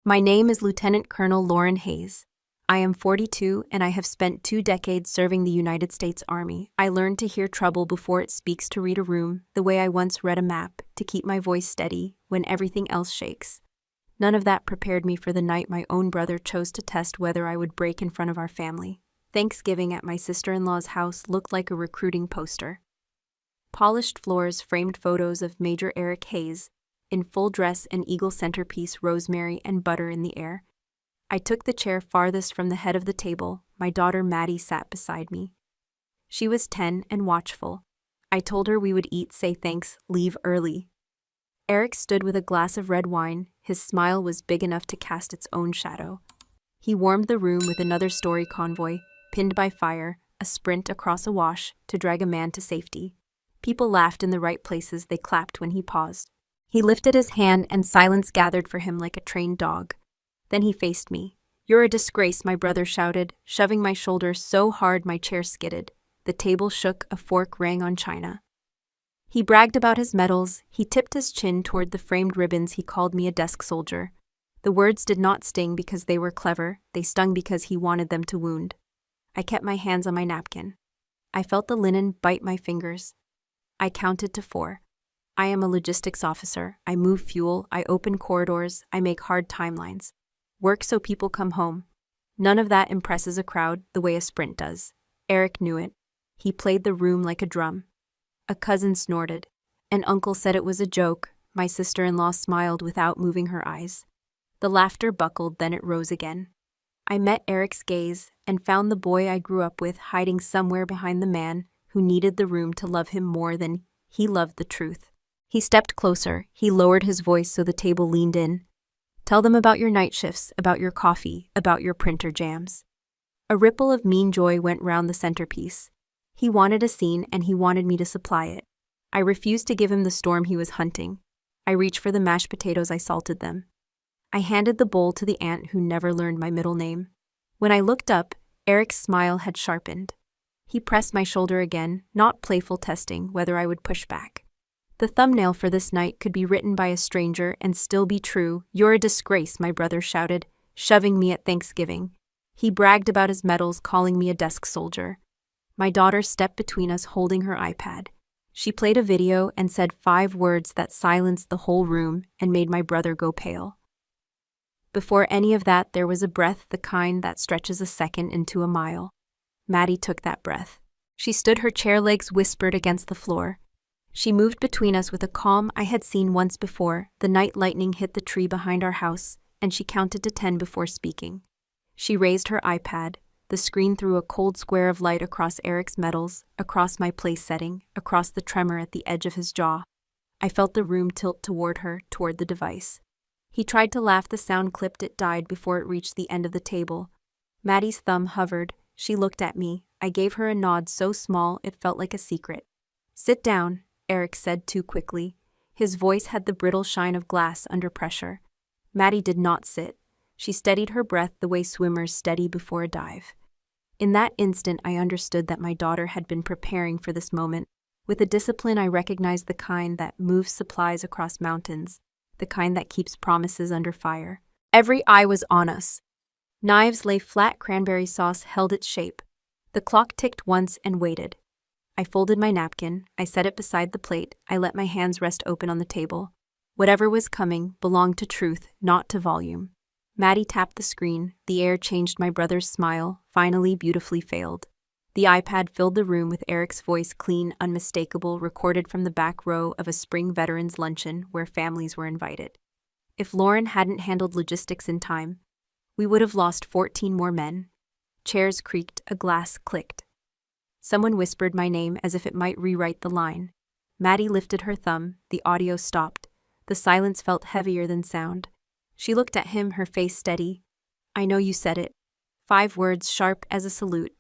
My name is Lieutenant Colonel Lauren Hayes. I am 42 and I have spent 2 decades serving the United States Army. I learned to hear trouble before it speaks, to read a room, the way I once read a map, to keep my voice steady when everything else shakes. None of that prepared me for the night my own brother chose to test whether I would break in front of our family. Thanksgiving at my sister-in-law's house looked like a recruiting poster. Polished floors framed photos of Major Eric Hayes, in full dress and eagle centerpiece, rosemary and butter in the air. I took the chair farthest from the head of the table. My daughter Maddie sat beside me. She was 10 and watchful. I told her we would eat, say thanks, leave early. Eric stood with a glass of red wine. His smile was big enough to cast its own shadow. He warmed the room with another story convoy, pinned by fire, a sprint across a wash to drag a man to safety. People laughed in the right places. They clapped when he paused. He lifted his hand and silence gathered for him like a trained dog. Then he faced me. "You're a disgrace," my brother shouted, shoving my shoulder so hard my chair skidded. The table shook, a fork rang on china. He bragged about his medals. He tipped his chin toward the framed ribbons. He called me a desk soldier. The words did not sting because they were clever. They stung because he wanted them to wound. I kept my hands on my napkin. I felt the linen bite my fingers. I counted to 4. I am a logistics officer. I move fuel. I open corridors. I make hard timelines. Work so people come home. None of that impresses a crowd the way a sprint does. Eric knew it. He played the room like a drum. A cousin snorted. An uncle said it was a joke. My sister-in-law smiled without moving her eyes. The laughter buckled, then it rose again. I met Eric's gaze and found the boy I grew up with hiding somewhere behind the man who needed the room to love him more than he loved the truth. He stepped closer. He lowered his voice so the table leaned in. "Tell them about your night shifts, about your coffee, about your printer jams." A ripple of mean joy went round the centerpiece. He wanted a scene and he wanted me to supply it. I refused to give him the storm he was hunting. I reached for the mashed potatoes. I salted them. I handed the bowl to the aunt who never learned my middle name. When I looked up, Eric's smile had sharpened. He pressed my shoulder again, not playful testing whether I would push back. The thumbnail for this night could be written by a stranger and still be true. "You're a disgrace," my brother shouted, shoving me at Thanksgiving. He bragged about his medals, calling me a desk soldier. My daughter stepped between us, holding her iPad. She played a video and said 5 words that silenced the whole room and made my brother go pale. Before any of that, there was a breath, the kind that stretches a second into a mile. Maddie took that breath. She stood, her chair legs whispered against the floor. She moved between us with a calm I had seen once before. The night lightning hit the tree behind our house, and she counted to 10 before speaking. She raised her iPad. The screen threw a cold square of light across Eric's medals, across my place setting, across the tremor at the edge of his jaw. I felt the room tilt toward her, toward the device. He tried to laugh. The sound clipped. It died before it reached the end of the table. Maddie's thumb hovered. She looked at me. I gave her a nod so small it felt like a secret. "Sit down," Eric said too quickly. His voice had the brittle shine of glass under pressure. Maddie did not sit. She steadied her breath the way swimmers steady before a dive. In that instant, I understood that my daughter had been preparing for this moment. With a discipline I recognized, the kind that moves supplies across mountains, the kind that keeps promises under fire. Every eye was on us. Knives lay flat. Cranberry sauce held its shape. The clock ticked once and waited. I folded my napkin. I set it beside the plate. I let my hands rest open on the table. Whatever was coming belonged to truth, not to volume. Maddie tapped the screen. The air changed. My brother's smile, finally beautifully failed. The iPad filled the room with Eric's voice, clean, unmistakable, recorded from the back row of a spring veterans luncheon where families were invited. If Lauren hadn't handled logistics in time, we would have lost 14 more men. Chairs creaked. A glass clicked. Someone whispered my name as if it might rewrite the line. Maddie lifted her thumb. The audio stopped. The silence felt heavier than sound. She looked at him, her face steady. "I know you said it." 5 words, sharp as a salute.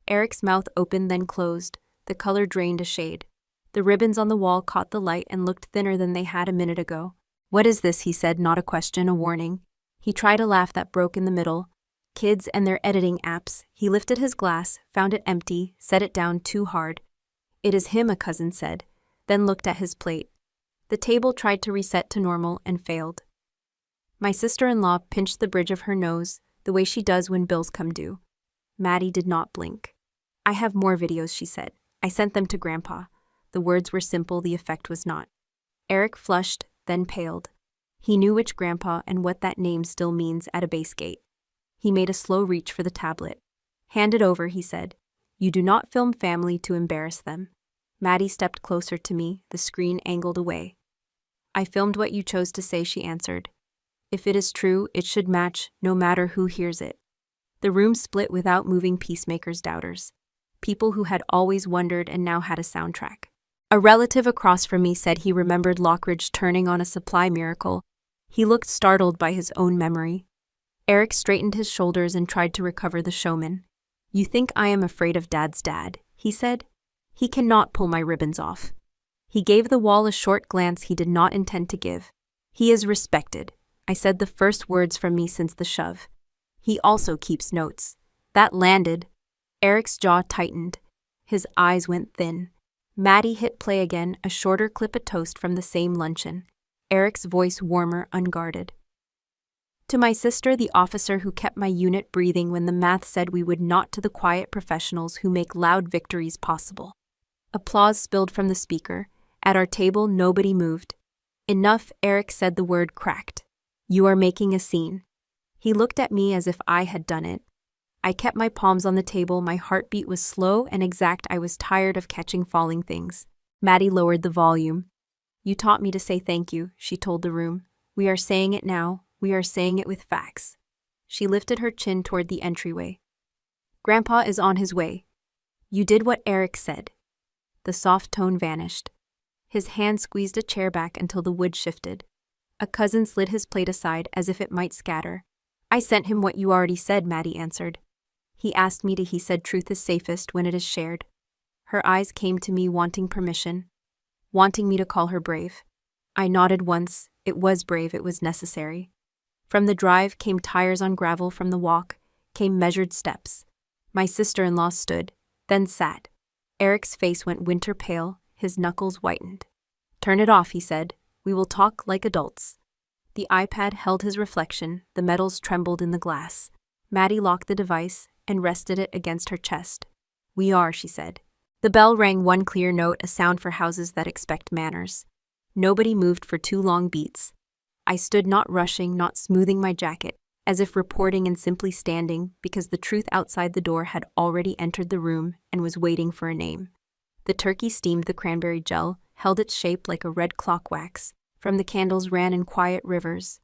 Eric's mouth opened, then closed. The color drained a shade. The ribbons on the wall caught the light and looked thinner than they had a minute ago. "What is this?" he said, not a question, a warning. He tried a laugh that broke in the middle. "Kids and their editing apps." He lifted his glass, found it empty, set it down too hard. "It is him," a cousin said, then looked at his plate. The table tried to reset to normal and failed. My sister-in-law pinched the bridge of her nose, the way she does when bills come due. Maddie did not blink. I have more videos, she said. I sent them to Grandpa. The words were simple, the effect was not. Eric flushed, then paled. He knew which Grandpa and what that name still means at a base gate. He made a slow reach for the tablet. Hand it over, he said. You do not film family to embarrass them. Maddie stepped closer to me, the screen angled away. I filmed what you chose to say, she answered. If it is true, it should match, no matter who hears it. The room split without moving peacemakers' doubters. People who had always wondered and now had a soundtrack. A relative across from me said he remembered Lockridge turning on a supply miracle. He looked startled by his own memory. Eric straightened his shoulders and tried to recover the showman. You think I am afraid of Dad's dad, he said. He cannot pull my ribbons off. He gave the wall a short glance he did not intend to give. He is respected. I said the first words from me since the shove. He also keeps notes. That landed. Eric's jaw tightened. His eyes went thin. Maddie hit play again, a shorter clip of toast from the same luncheon. Eric's voice warmer, unguarded. To my sister, the officer who kept my unit breathing when the math said we would not, to the quiet professionals who make loud victories possible. Applause spilled from the speaker. At our table, nobody moved. Enough, Eric said, the word cracked. You are making a scene. He looked at me as if I had done it. I kept my palms on the table, my heartbeat was slow and exact. I was tired of catching falling things. Maddie lowered the volume. You taught me to say thank you, she told the room. We are saying it now. We are saying it with facts. She lifted her chin toward the entryway. Grandpa is on his way. You did what Eric said. The soft tone vanished. His hand squeezed a chair back until the wood shifted. A cousin slid his plate aside as if it might scatter. I sent him what you already said, Maddie answered. He asked me to. He said truth is safest when it is shared. Her eyes came to me wanting permission, wanting me to call her brave. I nodded once. It was brave, it was necessary. From the drive came tires on gravel, from the walk came measured steps. My sister-in-law stood, then sat. Eric's face went winter pale, his knuckles whitened. Turn it off, he said. We will talk like adults. The iPad held his reflection, the metals trembled in the glass. Maddie locked the device and rested it against her chest. We are, she said. The bell rang one clear note, a sound for houses that expect manners. Nobody moved for 2 long beats. I stood, not rushing, not smoothing my jacket, as if reporting and simply standing, because the truth outside the door had already entered the room and was waiting for a name. The turkey steamed, the cranberry gel held its shape like a red clock wax. From the candles ran in quiet rivers.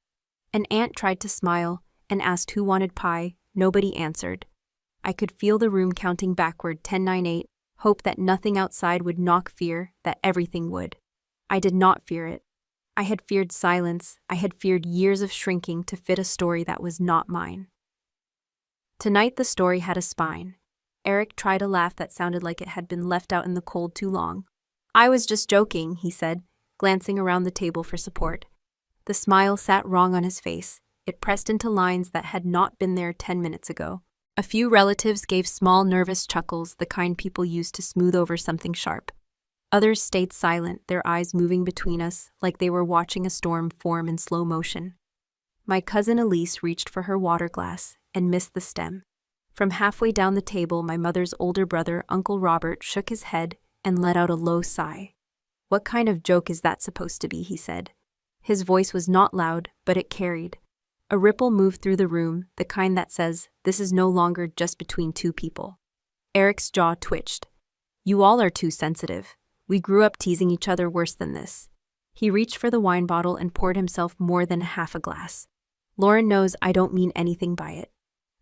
An aunt tried to smile and asked who wanted pie. Nobody answered. I could feel the room counting backward, 10, 9, 8, hope that nothing outside would knock, fear that everything would. I did not fear it. I had feared silence. I had feared years of shrinking to fit a story that was not mine. Tonight the story had a spine. Eric tried a laugh that sounded like it had been left out in the cold too long. I was just joking, he said, glancing around the table for support. The smile sat wrong on his face. It pressed into lines that had not been there 10 minutes ago. A few relatives gave small, nervous chuckles, the kind people use to smooth over something sharp. Others stayed silent, their eyes moving between us like they were watching a storm form in slow motion. My cousin Elise reached for her water glass and missed the stem. From halfway down the table, my mother's older brother, Uncle Robert, shook his head and let out a low sigh. What kind of joke is that supposed to be, he said. His voice was not loud, but it carried. A ripple moved through the room, the kind that says, this is no longer just between 2 people. Eric's jaw twitched. You all are too sensitive. We grew up teasing each other worse than this. He reached for the wine bottle and poured himself more than half a glass. Lauren knows I don't mean anything by it.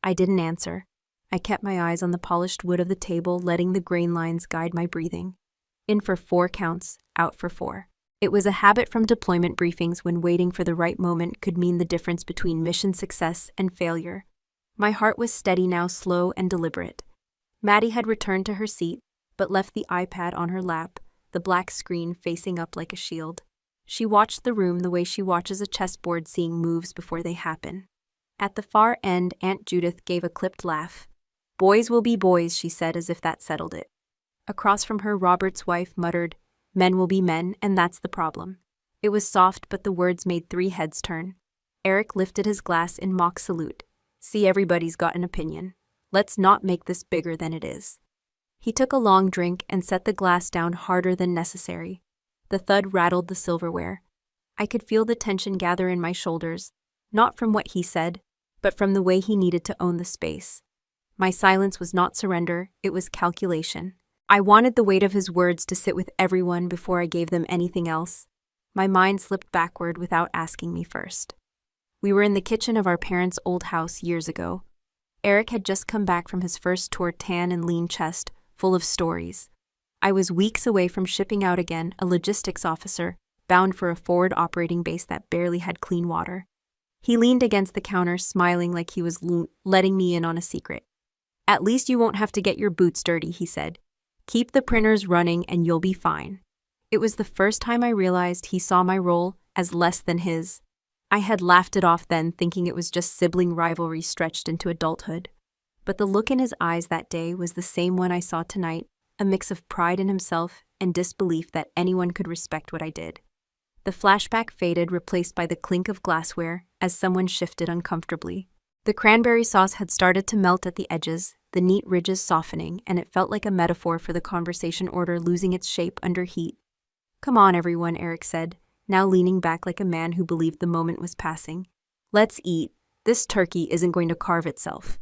I didn't answer. I kept my eyes on the polished wood of the table, letting the grain lines guide my breathing. In for 4 counts, out for 4. It was a habit from deployment briefings when waiting for the right moment could mean the difference between mission success and failure. My heart was steady now, slow and deliberate. Maddie had returned to her seat, but left the iPad on her lap, the black screen facing up like a shield. She watched the room the way she watches a chessboard, seeing moves before they happen. At the far end, Aunt Judith gave a clipped laugh. Boys will be boys, she said, as if that settled it. Across from her, Robert's wife muttered, men will be men, and that's the problem. It was soft, but the words made 3 heads turn. Eric lifted his glass in mock salute. See, everybody's got an opinion. Let's not make this bigger than it is. He took a long drink and set the glass down harder than necessary. The thud rattled the silverware. I could feel the tension gather in my shoulders, not from what he said, but from the way he needed to own the space. My silence was not surrender, it was calculation. I wanted the weight of his words to sit with everyone before I gave them anything else. My mind slipped backward without asking me first. We were in the kitchen of our parents' old house years ago. Eric had just come back from his first tour, tan and lean chest, full of stories. I was weeks away from shipping out again, a logistics officer, bound for a forward operating base that barely had clean water. He leaned against the counter, smiling like he was letting me in on a secret. At least you won't have to get your boots dirty, he said. Keep the printers running and you'll be fine. It was the first time I realized he saw my role as less than his. I had laughed it off then, thinking it was just sibling rivalry stretched into adulthood. But the look in his eyes that day was the same one I saw tonight, a mix of pride in himself and disbelief that anyone could respect what I did. The flashback faded, replaced by the clink of glassware as someone shifted uncomfortably. The cranberry sauce had started to melt at the edges, the neat ridges softening, and it felt like a metaphor for the conversation order losing its shape under heat. Come on, everyone, Eric said, now leaning back like a man who believed the moment was passing. Let's eat. This turkey isn't going to carve itself.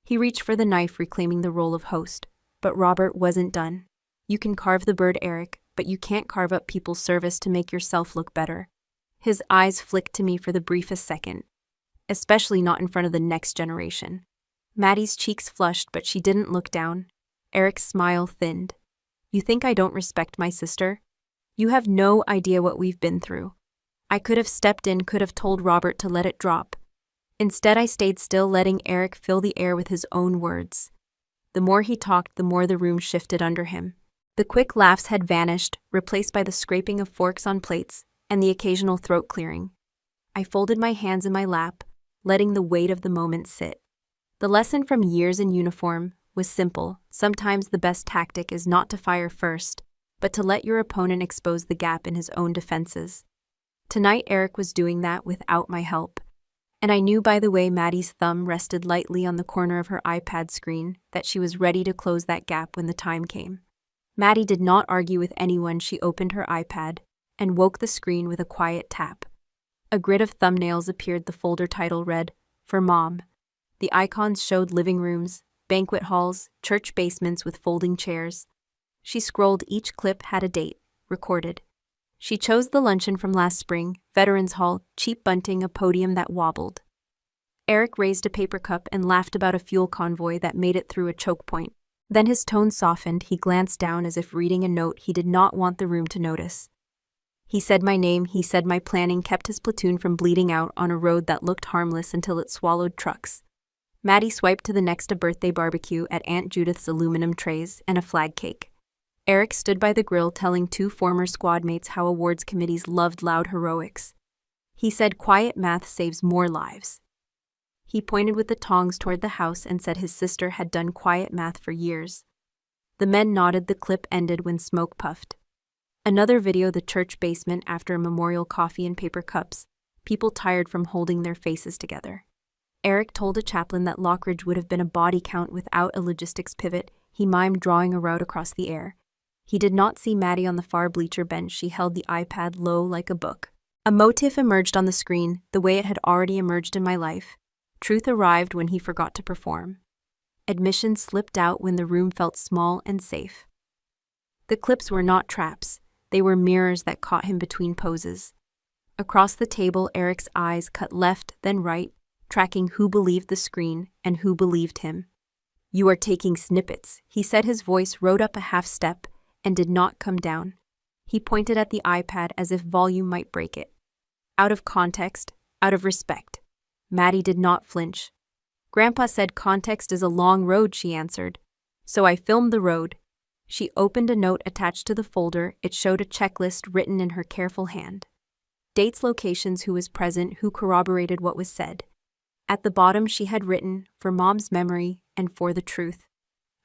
He reached for the knife, reclaiming the role of host. But Robert wasn't done. You can carve the bird, Eric, but you can't carve up people's service to make yourself look better. His eyes flicked to me for the briefest second. Especially not in front of the next generation. Maddie's cheeks flushed, but she didn't look down. Eric's smile thinned. You think I don't respect my sister? You have no idea what we've been through. I could have stepped in, could have told Robert to let it drop. Instead, I stayed still, letting Eric fill the air with his own words. The more he talked, the more the room shifted under him. The quick laughs had vanished, replaced by the scraping of forks on plates and the occasional throat clearing. I folded my hands in my lap, letting the weight of the moment sit. The lesson from years in uniform was simple. Sometimes the best tactic is not to fire first, but to let your opponent expose the gap in his own defenses. Tonight, Eric was doing that without my help. And I knew by the way Maddie's thumb rested lightly on the corner of her iPad screen that she was ready to close that gap when the time came. Maddie did not argue with anyone. She opened her iPad and woke the screen with a quiet tap. A grid of thumbnails appeared. The folder title read, For Mom. The icons showed living rooms, banquet halls, church basements with folding chairs. She scrolled. Each clip had a date, recorded. She chose the luncheon from last spring, Veterans Hall, cheap bunting, a podium that wobbled. Eric raised a paper cup and laughed about a fuel convoy that made it through a choke point. Then his tone softened. He glanced down as if reading a note he did not want the room to notice. He said my name. He said my planning kept his platoon from bleeding out on a road that looked harmless until it swallowed trucks. Maddie swiped to the next, a birthday barbecue at Aunt Judith's aluminum trays and a flag cake. Eric stood by the grill telling two former squad mates how awards committees loved loud heroics. He said quiet math saves more lives. He pointed with the tongs toward the house and said his sister had done quiet math for years. The men nodded. The clip ended when smoke puffed. Another video, the church basement after a memorial, coffee and paper cups, people tired from holding their faces together. Eric told a chaplain that Lockridge would have been a body count without a logistics pivot. He mimed drawing a route across the air. He did not see Maddie on the far bleacher bench. She held the iPad low like a book. A motif emerged on the screen, the way it had already emerged in my life. Truth arrived when he forgot to perform. Admission slipped out when the room felt small and safe. The clips were not traps. They were mirrors that caught him between poses. Across the table, Eric's eyes cut left, then right, tracking who believed the screen and who believed him. You are taking snippets, he said. His voice rode up a half step and did not come down. He pointed at the iPad as if volume might break it. Out of context, out of respect. Maddie did not flinch. Grandpa said context is a long road, she answered. So I filmed the road. She opened a note attached to the folder. It showed a checklist written in her careful hand. Dates, locations, who was present, who corroborated what was said. At the bottom she had written, for Mom's memory and for the truth.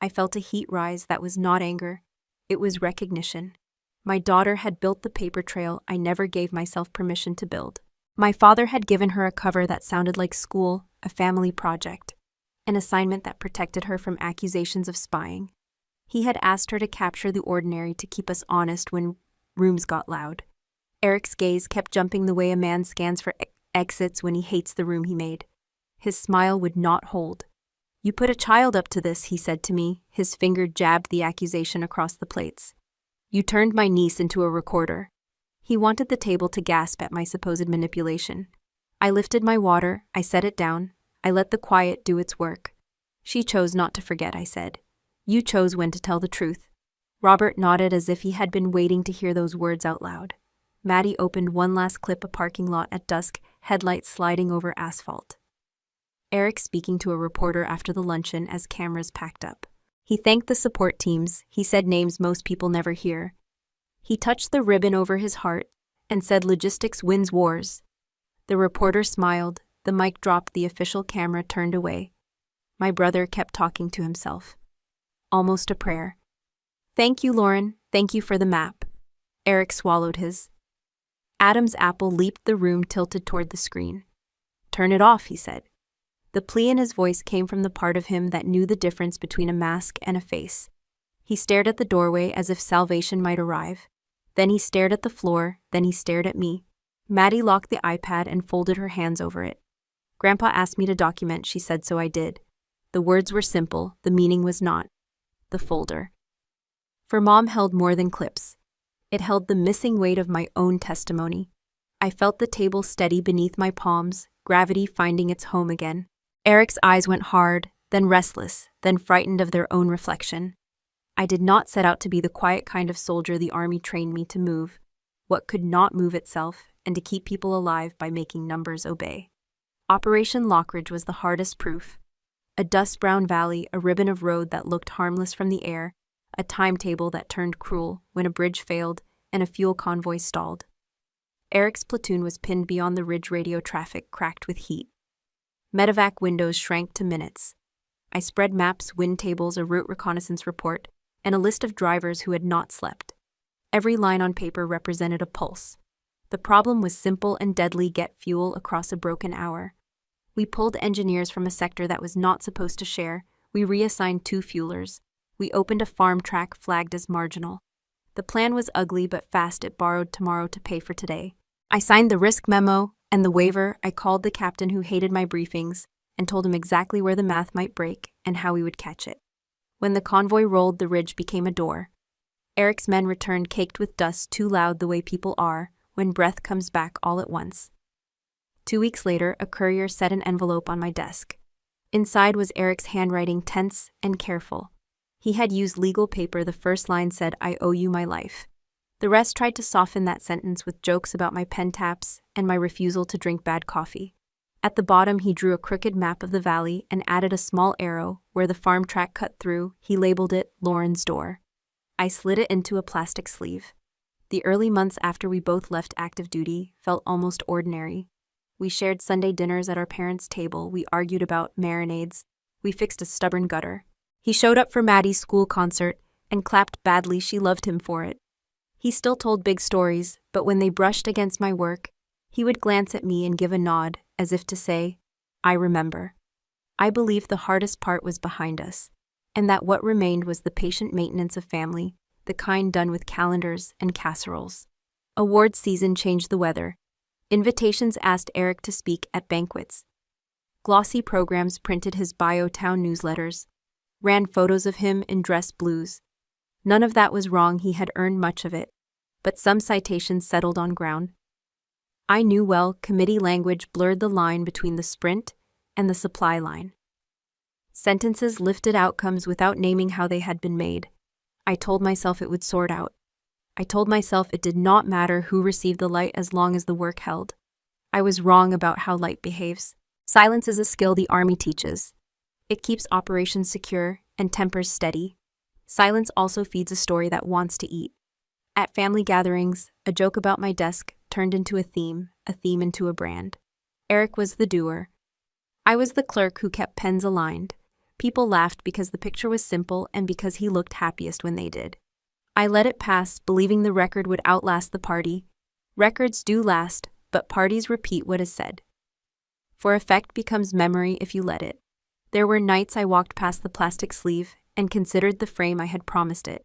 I felt a heat rise that was not anger. It was recognition. My daughter had built the paper trail I never gave myself permission to build. My father had given her a cover that sounded like school, a family project, an assignment that protected her from accusations of spying. He had asked her to capture the ordinary to keep us honest when rooms got loud. Eric's gaze kept jumping the way a man scans for exits when he hates the room he made. His smile would not hold. "You put a child up to this," he said to me. His finger jabbed the accusation across the plates. "You turned my niece into a recorder." He wanted the table to gasp at my supposed manipulation. I lifted my water, I set it down, I let the quiet do its work. "She chose not to forget," I said. "You chose when to tell the truth." Robert nodded as if he had been waiting to hear those words out loud. Maddie opened one last clip, a parking lot at dusk, headlights sliding over asphalt. Eric speaking to a reporter after the luncheon as cameras packed up. He thanked the support teams, he said names most people never hear. He touched the ribbon over his heart and said logistics wins wars. The reporter smiled, the mic dropped, the official camera turned away. My brother kept talking to himself. Almost a prayer. "Thank you, Lauren, thank you for the map." Eric swallowed his. Adam's apple leaped the room, tilted toward the screen. "Turn it off," he said. The plea in his voice came from the part of him that knew the difference between a mask and a face. He stared at the doorway as if salvation might arrive. Then he stared at the floor, then he stared at me. Maddie locked the iPad and folded her hands over it. "Grandpa asked me to document," she said, so I did. The words were simple, the meaning was not. The folder. For Mom held more than clips. It held the missing weight of my own testimony. I felt the table steady beneath my palms, gravity finding its home again. Eric's eyes went hard, then restless, then frightened of their own reflection. I did not set out to be the quiet kind of soldier the army trained me to move, what could not move itself, and to keep people alive by making numbers obey. Operation Lockridge was the hardest proof. A dust-brown valley, a ribbon of road that looked harmless from the air, a timetable that turned cruel when a bridge failed and a fuel convoy stalled. Eric's platoon was pinned beyond the ridge, radio traffic cracked with heat. Medevac windows shrank to minutes. I spread maps, wind tables, a route reconnaissance report, and a list of drivers who had not slept. Every line on paper represented a pulse. The problem was simple and deadly: get fuel across a broken hour. We pulled engineers from a sector that was not supposed to share. We reassigned 2 fuelers. We opened a farm track flagged as marginal. The plan was ugly but fast. It borrowed tomorrow to pay for today. I signed the risk memo and the waiver. I called the captain who hated my briefings and told him exactly where the math might break and how we would catch it. When the convoy rolled, the ridge became a door. Eric's men returned caked with dust, too loud, the way people are when breath comes back all at once. 2 weeks later, a courier set an envelope on my desk. Inside was Eric's handwriting, tense and careful. He had used legal paper. The first line said, "I owe you my life." The rest tried to soften that sentence with jokes about my pen taps and my refusal to drink bad coffee. At the bottom, he drew a crooked map of the valley and added a small arrow where the farm track cut through. He labeled it Lauren's door. I slid it into a plastic sleeve. The early months after we both left active duty felt almost ordinary. We shared Sunday dinners at our parents' table. We argued about marinades. We fixed a stubborn gutter. He showed up for Maddie's school concert and clapped badly. She loved him for it. He still told big stories, but when they brushed against my work, he would glance at me and give a nod, as if to say, "I remember." I believed the hardest part was behind us, and that what remained was the patient maintenance of family, the kind done with calendars and casseroles. Awards season changed the weather. Invitations asked Eric to speak at banquets. Glossy programs printed his bio, town newsletters, ran photos of him in dress blues. None of that was wrong. He had earned much of it, but some citations settled on ground I knew well. Committee language blurred the line between the sprint and the supply line. Sentences lifted outcomes without naming how they had been made. I told myself it would sort out. I told myself it did not matter who received the light as long as the work held. I was wrong about how light behaves. Silence is a skill the Army teaches. It keeps operations secure and tempers steady. Silence also feeds a story that wants to eat. At family gatherings, a joke about my desk turned into a theme into a brand. Eric was the doer. I was the clerk who kept pens aligned. People laughed because the picture was simple and because he looked happiest when they did. I let it pass, believing the record would outlast the party. Records do last, but parties repeat what is said. For effect becomes memory if you let it. There were nights I walked past the plastic sleeve and considered the frame I had promised it.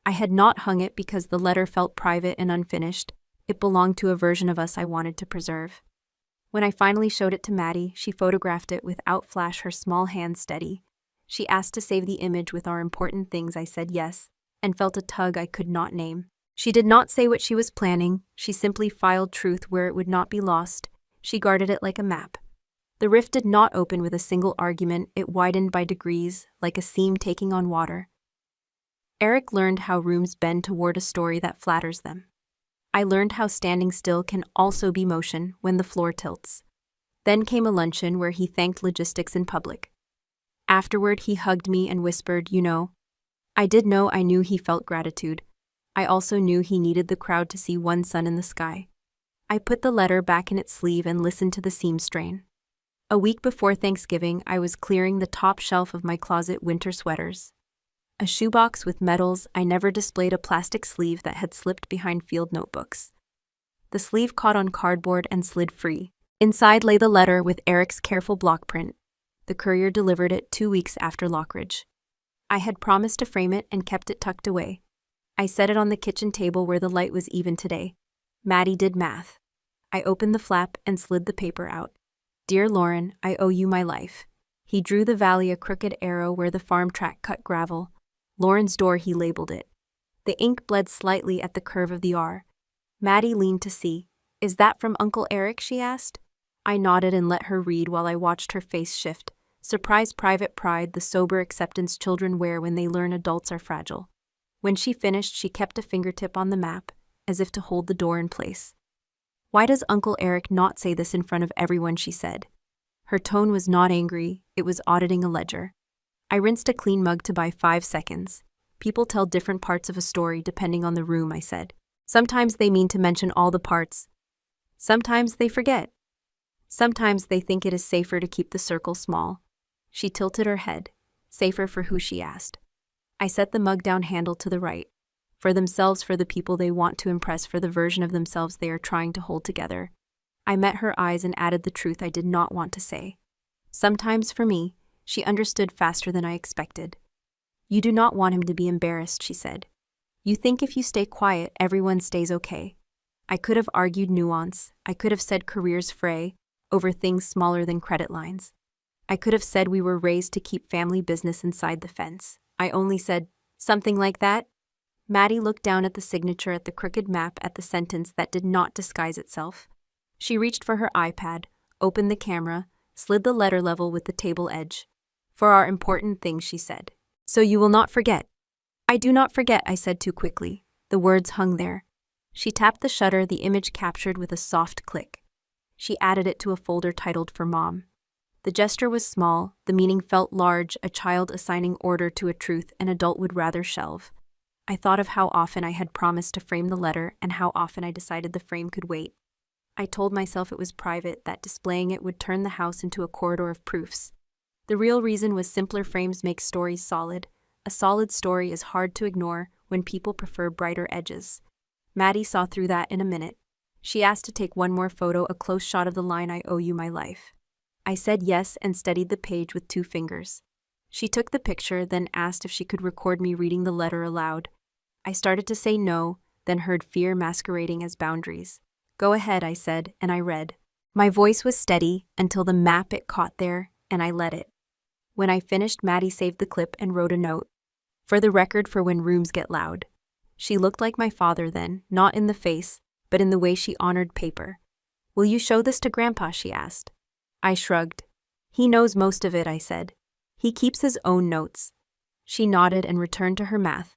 I had not hung it because the letter felt private and unfinished. It belonged to a version of us I wanted to preserve. When I finally showed it to Maddie, she photographed it without flash, her small hand steady. She asked to save the image with our important things. I said yes, and felt a tug I could not name. She did not say what she was planning. She simply filed truth where it would not be lost. She guarded it like a map. The rift did not open with a single argument. It widened by degrees, like a seam taking on water. Eric learned how rooms bend toward a story that flatters them. I learned how standing still can also be motion when the floor tilts. Then came a luncheon where he thanked logistics in public. Afterward, he hugged me and whispered, "You know." I did know. I knew he felt gratitude. I also knew he needed the crowd to see one sun in the sky. I put the letter back in its sleeve and listened to the seam strain. A week before Thanksgiving, I was clearing the top shelf of my closet winter sweaters. A shoebox with medals. I never displayed a plastic sleeve that had slipped behind field notebooks. The sleeve caught on cardboard and slid free. Inside lay the letter with Eric's careful block print. The courier delivered it 2 weeks after Lockridge. I had promised to frame it and kept it tucked away. I set it on the kitchen table where the light was even today. Maddie did math. I opened the flap and slid the paper out. "Dear Lauren, I owe you my life." He drew the valley, a crooked arrow where the farm track cut gravel. Lauren's door, he labeled it. The ink bled slightly at the curve of the R. Maddie leaned to see. "Is that from Uncle Eric?" she asked. I nodded and let her read while I watched her face shift. Surprise, private pride, the sober acceptance children wear when they learn adults are fragile. When she finished, she kept a fingertip on the map, as if to hold the door in place. "Why does Uncle Eric not say this in front of everyone?" she said. Her tone was not angry, it was auditing a ledger. I rinsed a clean mug to buy 5 seconds. "People tell different parts of a story depending on the room," I said. "Sometimes they mean to mention all the parts. Sometimes they forget. Sometimes they think it is safer to keep the circle small." She tilted her head. "Safer for who?" she asked. I set the mug down handle to the right. For themselves, for the people they want to impress, for the version of themselves they are trying to hold together. I met her eyes and added the truth I did not want to say. Sometimes for me, she understood faster than I expected. "You do not want him to be embarrassed," she said. "You think if you stay quiet, everyone stays okay." I could have argued nuance. I could have said careers fray over things smaller than credit lines. I could have said we were raised to keep family business inside the fence. I only said, "Something like that?" Maddie looked down at the signature, at the crooked map, at the sentence that did not disguise itself. She reached for her iPad, opened the camera, slid the letter level with the table edge. "For our important things," she said. "So you will not forget." "I do not forget," I said too quickly. The words hung there. She tapped the shutter, the image captured with a soft click. She added it to a folder titled "For Mom." The gesture was small, the meaning felt large, a child assigning order to a truth an adult would rather shelve. I thought of how often I had promised to frame the letter and how often I decided the frame could wait. I told myself it was private, that displaying it would turn the house into a corridor of proofs. The real reason was simpler frames make stories solid. A solid story is hard to ignore when people prefer brighter edges. Maddie saw through that in a minute. She asked to take one more photo, a close shot of the line, "I owe you my life." I said yes and steadied the page with 2 fingers. She took the picture, then asked if she could record me reading the letter aloud. I started to say no, then heard fear masquerading as boundaries. "Go ahead," I said, and I read. My voice was steady until the map it caught there, and I let it. When I finished, Maddie saved the clip and wrote a note. "For the record, for when rooms get loud." She looked like my father then, not in the face, but in the way she honored paper. "Will you show this to Grandpa?" she asked. I shrugged. "He knows most of it," I said. "He keeps his own notes." She nodded and returned to her math.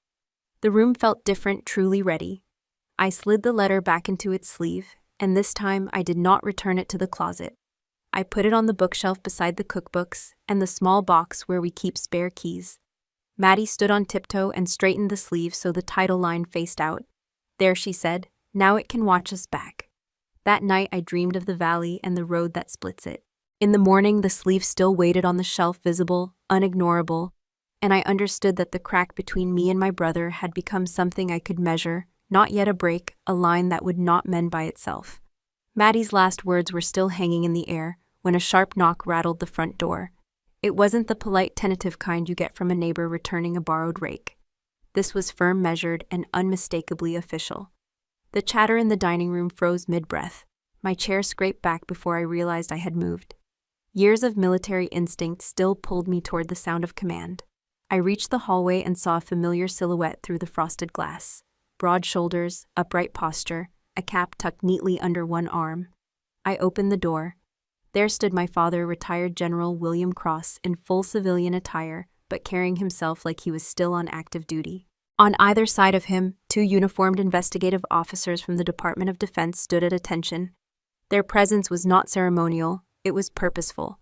The room felt different, truly ready. I slid the letter back into its sleeve, and this time I did not return it to the closet. I put it on the bookshelf beside the cookbooks and the small box where we keep spare keys. Maddie stood on tiptoe and straightened the sleeve so the title line faced out. "There," she said, "now it can watch us back." That night I dreamed of the valley and the road that splits it. In the morning, the sleeve still waited on the shelf, visible, unignorable, and I understood that the crack between me and my brother had become something I could measure, not yet a break, a line that would not mend by itself. Maddie's last words were still hanging in the air when a sharp knock rattled the front door. It wasn't the polite, tentative kind you get from a neighbor returning a borrowed rake. This was firm, measured, and unmistakably official. The chatter in the dining room froze mid-breath. My chair scraped back before I realized I had moved. Years of military instinct still pulled me toward the sound of command. I reached the hallway and saw a familiar silhouette through the frosted glass. Broad shoulders, upright posture, a cap tucked neatly under one arm. I opened the door. There stood my father, retired General William Cross, in full civilian attire, but carrying himself like he was still on active duty. On either side of him, 2 uniformed investigative officers from the Department of Defense stood at attention. Their presence was not ceremonial, it was purposeful.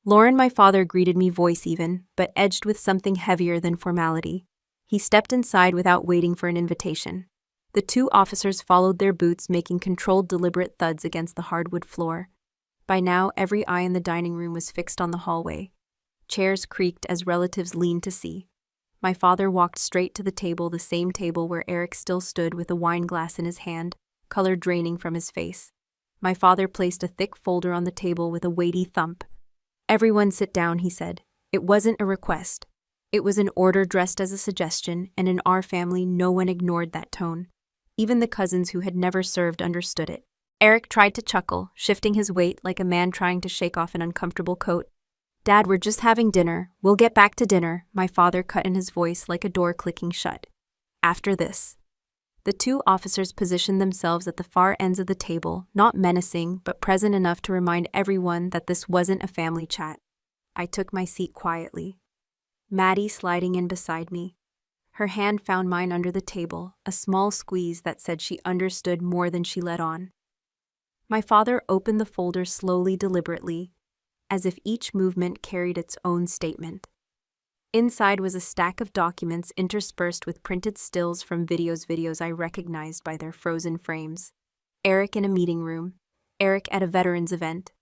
Lauren, my father, greeted me voice even, but edged with something heavier than formality. He stepped inside without waiting for an invitation. The 2 officers followed their boots, making controlled, deliberate thuds against the hardwood floor. By now, every eye in the dining room was fixed on the hallway. Chairs creaked as relatives leaned to see. My father walked straight to the table, the same table where Eric still stood with a wine glass in his hand, color draining from his face. My father placed a thick folder on the table with a weighty thump. "Everyone sit down," he said. It wasn't a request. It was an order dressed as a suggestion, and in our family no one ignored that tone. Even the cousins who had never served understood it. Eric tried to chuckle, shifting his weight like a man trying to shake off an uncomfortable coat. "Dad, we're just having dinner. We'll get back to dinner," my father cut in his voice like a door clicking shut. "After this." The 2 officers positioned themselves at the far ends of the table, not menacing, but present enough to remind everyone that this wasn't a family chat. I took my seat quietly. Maddie sliding in beside me. Her hand found mine under the table, a small squeeze that said she understood more than she let on. My father opened the folder slowly, deliberately, as if each movement carried its own statement. Inside was a stack of documents interspersed with printed stills from videos I recognized by their frozen frames. Eric in a meeting room, Eric at a veterans event,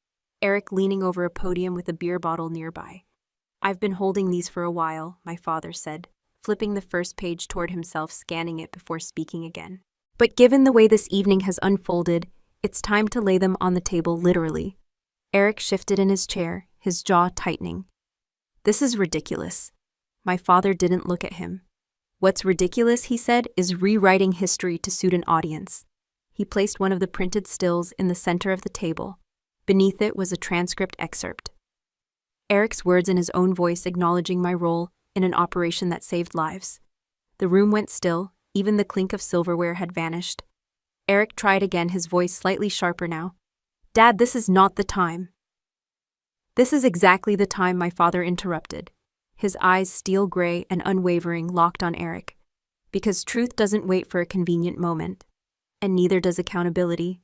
Eric leaning over a podium with a beer bottle nearby. "I've been holding these for a while," my father said, flipping the first page toward himself, scanning it before speaking again. "But given the way this evening has unfolded, it's time to lay them on the table, literally." Eric shifted in his chair, his jaw tightening. "This is ridiculous." My father didn't look at him. "What's ridiculous," he said, "is rewriting history to suit an audience." He placed one of the printed stills in the center of the table. Beneath it was a transcript excerpt. Eric's words in his own voice acknowledging my role in an operation that saved lives. The room went still, even the clink of silverware had vanished. Eric tried again, his voice slightly sharper now. "Dad, this is not the time." "This is exactly the time," my father interrupted. His eyes, steel gray and unwavering, locked on Eric. "Because truth doesn't wait for a convenient moment. And neither does accountability."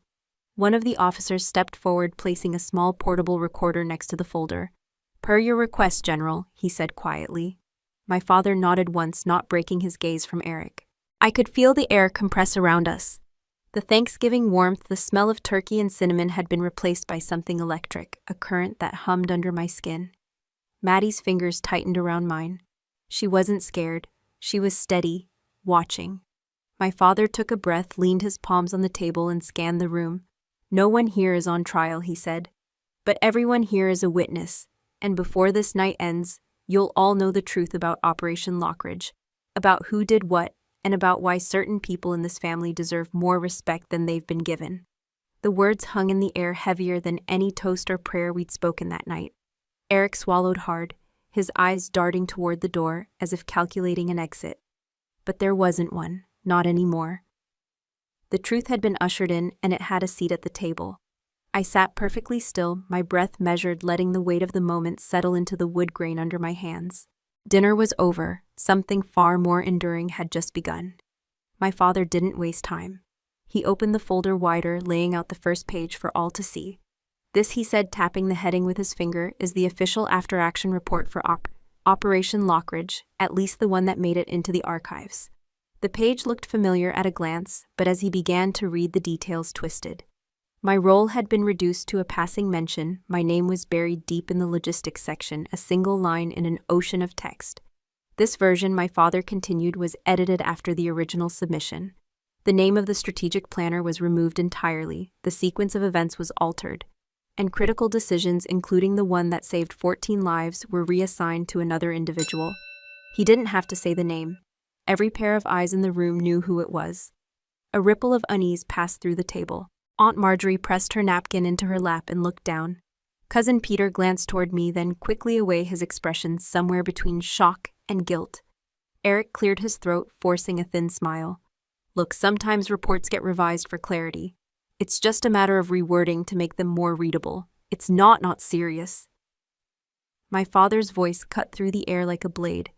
One of the officers stepped forward, placing a small portable recorder next to the folder. "Per your request, General," he said quietly. My father nodded once, not breaking his gaze from Eric. I could feel the air compress around us. The Thanksgiving warmth, the smell of turkey and cinnamon had been replaced by something electric, a current that hummed under my skin. Maddie's fingers tightened around mine. She wasn't scared. She was steady, watching. My father took a breath, leaned his palms on the table, and scanned the room. "No one here is on trial," he said. "But everyone here is a witness, and before this night ends, you'll all know the truth about Operation Lockridge, about who did what, and about why certain people in this family deserve more respect than they've been given." The words hung in the air, heavier than any toast or prayer we'd spoken that night. Eric swallowed hard, his eyes darting toward the door as if calculating an exit. But there wasn't one, not anymore. The truth had been ushered in, and it had a seat at the table. I sat perfectly still, my breath measured, letting the weight of the moment settle into the wood grain under my hands. Dinner was over. Something far more enduring had just begun. My father didn't waste time. He opened the folder wider, laying out the first page for all to see. "This," he said, tapping the heading with his finger, "is the official after-action report for Operation Lockridge, at least the one that made it into the archives." The page looked familiar at a glance, but as he began to read, the details twisted. My role had been reduced to a passing mention. My name was buried deep in the logistics section, a single line in an ocean of text. This version, my father continued, was edited after the original submission. The name of the strategic planner was removed entirely, the sequence of events was altered, and critical decisions, including the one that saved 14 lives, were reassigned to another individual. He didn't have to say the name. Every pair of eyes in the room knew who it was. A ripple of unease passed through the table. Aunt Marjorie pressed her napkin into her lap and looked down. Cousin Peter glanced toward me, then quickly away, his expression somewhere between shock and guilt. Eric cleared his throat, forcing a thin smile. Look, sometimes reports get revised for clarity. It's just a matter of rewording to make them more readable. It's not serious. My father's voice cut through the air like a blade.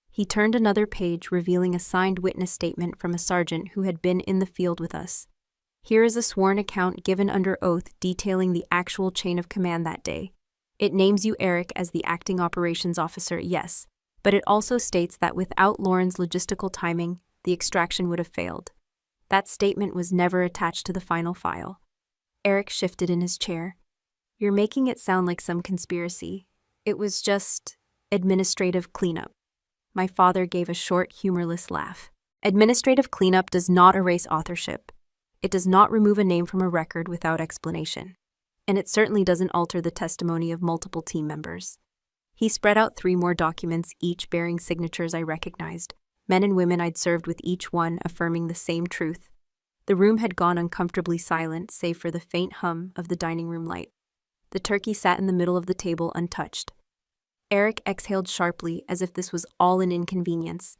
He turned another page, revealing a signed witness statement from a sergeant who had been in the field with us. Here is a sworn account given under oath detailing the actual chain of command that day. It names you, Eric, as the acting operations officer, yes, but it also states that without Lauren's logistical timing, the extraction would have failed. That statement was never attached to the final file. Eric shifted in his chair. You're making it sound like some conspiracy. It was just administrative cleanup. My father gave a short, humorless laugh. Administrative cleanup does not erase authorship. It does not remove a name from a record without explanation. And it certainly doesn't alter the testimony of multiple team members. He spread out 3 more documents, each bearing signatures I recognized. Men and women I'd served with, each one affirming the same truth. The room had gone uncomfortably silent, save for the faint hum of the dining room light. The turkey sat in the middle of the table untouched. Eric exhaled sharply, as if this was all an inconvenience.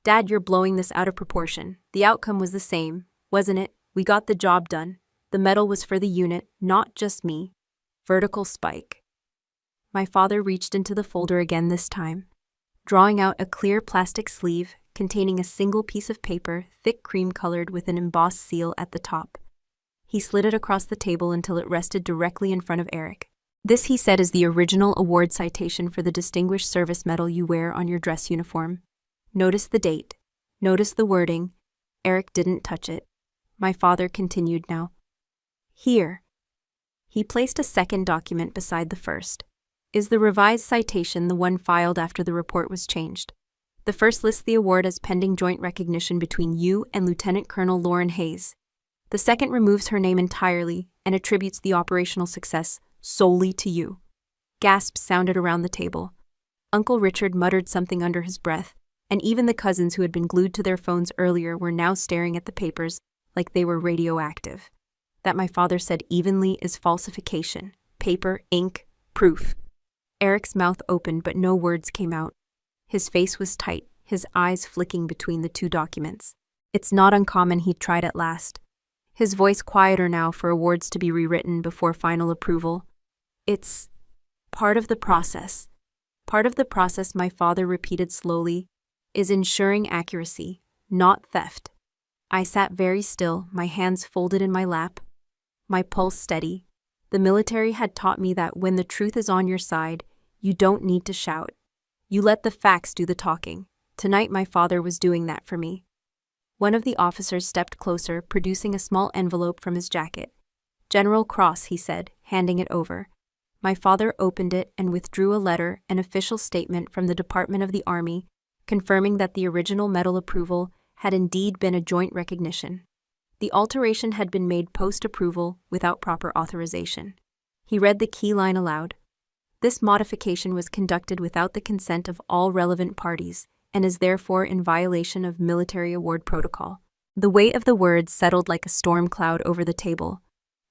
Dad, you're blowing this out of proportion. The outcome was the same, wasn't it? We got the job done. The medal was for the unit, not just me. Vertical spike. My father reached into the folder again this time, drawing out a clear plastic sleeve containing a single piece of paper, thick cream-colored with an embossed seal at the top. He slid it across the table until it rested directly in front of Eric. This, he said, is the original award citation for the Distinguished Service Medal you wear on your dress uniform. Notice the date. Notice the wording. Eric didn't touch it. My father continued now. Here. He placed a second document beside the first. Is the revised citation the one filed after the report was changed? The first lists the award as pending joint recognition between you and Lieutenant Colonel Lauren Hayes. The second removes her name entirely and attributes the operational success solely to you. Gasps sounded around the table. Uncle Richard muttered something under his breath, and even the cousins who had been glued to their phones earlier were now staring at the papers like they were radioactive. That, my father said evenly, is falsification. Paper, ink, proof. Eric's mouth opened, but no words came out. His face was tight, his eyes flicking between the 2 documents. It's not uncommon, he tried at last. His voice quieter now, for awards to be rewritten before final approval. It's part of the process. Part of the process, my father repeated slowly, is ensuring accuracy, not theft. I sat very still, my hands folded in my lap, my pulse steady. The military had taught me that when the truth is on your side, you don't need to shout. You let the facts do the talking. Tonight my father was doing that for me. One of the officers stepped closer, producing a small envelope from his jacket. General Cross, he said, handing it over. My father opened it and withdrew a letter, an official statement from the Department of the Army, confirming that the original medal approval had indeed been a joint recognition. The alteration had been made post-approval without proper authorization. He read the key line aloud. This modification was conducted without the consent of all relevant parties and is therefore in violation of military award protocol. The weight of the words settled like a storm cloud over the table.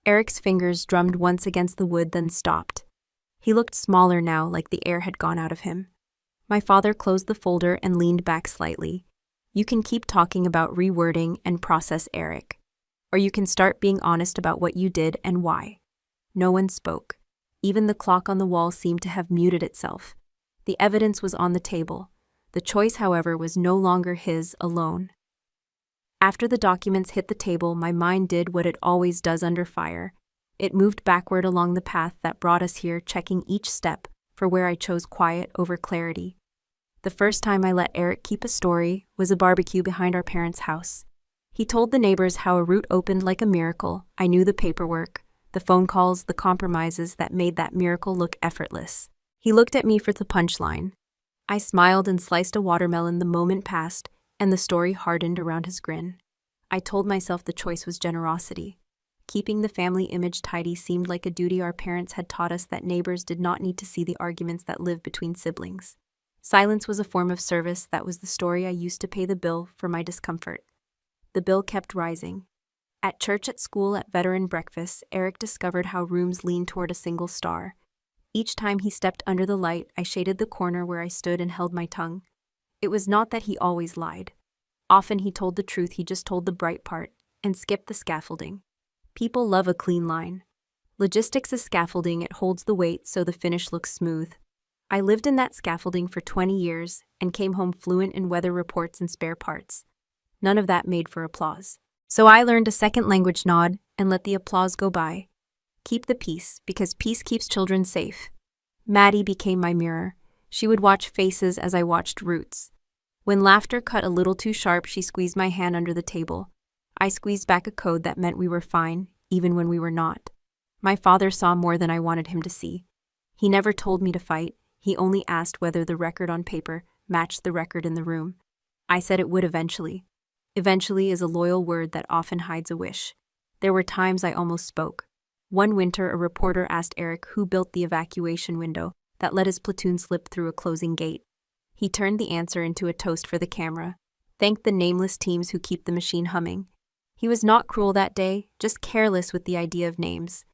Eric's fingers drummed once against the wood, then stopped. He looked smaller now, like the air had gone out of him. My father closed the folder and leaned back slightly. You can keep talking about rewording and process, Eric. Or you can start being honest about what you did and why. No one spoke. Even the clock on the wall seemed to have muted itself. The evidence was on the table. The choice, however, was no longer his alone. After the documents hit the table, my mind did what it always does under fire. It moved backward along the path that brought us here, checking each step for where I chose quiet over clarity. The first time I let Eric keep a story was a barbecue behind our parents' house. He told the neighbors how a route opened like a miracle. I knew the paperwork, the phone calls, the compromises that made that miracle look effortless. He looked at me for the punchline. I smiled and sliced a watermelon. The moment passed, and the story hardened around his grin. I told myself the choice was generosity. Keeping the family image tidy seemed like a duty our parents had taught us, that neighbors did not need to see the arguments that live between siblings. Silence was a form of service. That was the story I used to pay the bill for my discomfort. The bill kept rising. At church, at school, at veteran breakfasts, Eric discovered how rooms lean toward a single star. Each time he stepped under the light, I shaded the corner where I stood and held my tongue. It was not that he always lied. Often he told the truth, he just told the bright part, and skipped the scaffolding. People love a clean line. Logistics is scaffolding, it holds the weight so the finish looks smooth. I lived in that scaffolding for 20 years and came home fluent in weather reports and spare parts. None of that made for applause. So I learned a second language: nod and let the applause go by. Keep the peace, because peace keeps children safe. Maddie became my mirror. She would watch faces as I watched roots. When laughter cut a little too sharp, she squeezed my hand under the table. I squeezed back a code that meant we were fine, even when we were not. My father saw more than I wanted him to see. He never told me to fight. He only asked whether the record on paper matched the record in the room. I said it would eventually. Eventually is a loyal word that often hides a wish. There were times I almost spoke. One winter, a reporter asked Eric who built the evacuation window that let his platoon slip through a closing gate. He turned the answer into a toast for the camera. Thanked the nameless teams who keep the machine humming. He was not cruel that day, just careless with the idea of names.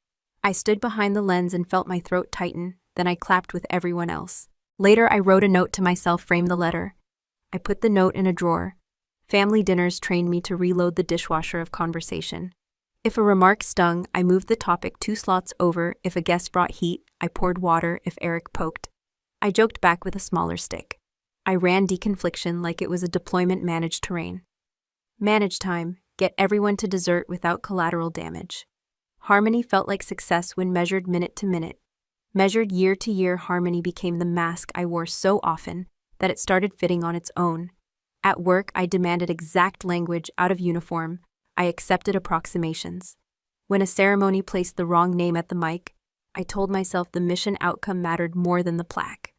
I stood behind the lens and felt my throat tighten, then I clapped with everyone else. Later, I wrote a note to myself, framed the letter. I put the note in a drawer. Family dinners trained me to reload the dishwasher of conversation. If a remark stung, I moved the topic 2 slots over. If a guest brought heat, I poured water. If Eric poked, I joked back with a smaller stick. I ran deconfliction like it was a deployment: managed terrain. Manage time, get everyone to dessert without collateral damage. Harmony felt like success when measured minute to minute. Measured year to year, harmony became the mask I wore so often that it started fitting on its own. At work, I demanded exact language. Out of uniform, I accepted approximations. When a ceremony placed the wrong name at the mic, I told myself the mission outcome mattered more than the plaque.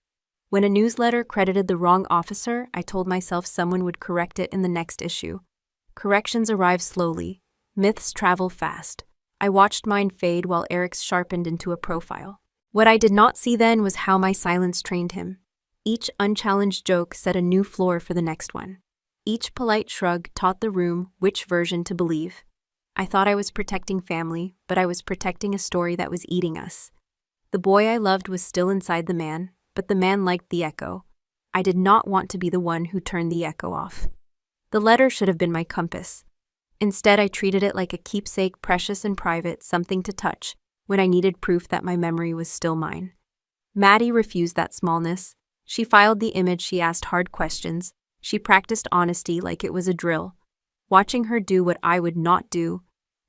When a newsletter credited the wrong officer, I told myself someone would correct it in the next issue. Corrections arrive slowly. Myths travel fast. I watched mine fade while Eric's sharpened into a profile. What I did not see then was how my silence trained him. Each unchallenged joke set a new floor for the next one. Each polite shrug taught the room which version to believe. I thought I was protecting family, but I was protecting a story that was eating us. The boy I loved was still inside the man, but the man liked the echo. I did not want to be the one who turned the echo off. The letter should have been my compass. Instead, I treated it like a keepsake, precious and private, something to touch when I needed proof that my memory was still mine. Maddie refused that smallness. She filed the image, she asked hard questions, she practiced honesty like it was a drill. Watching her do what I would not do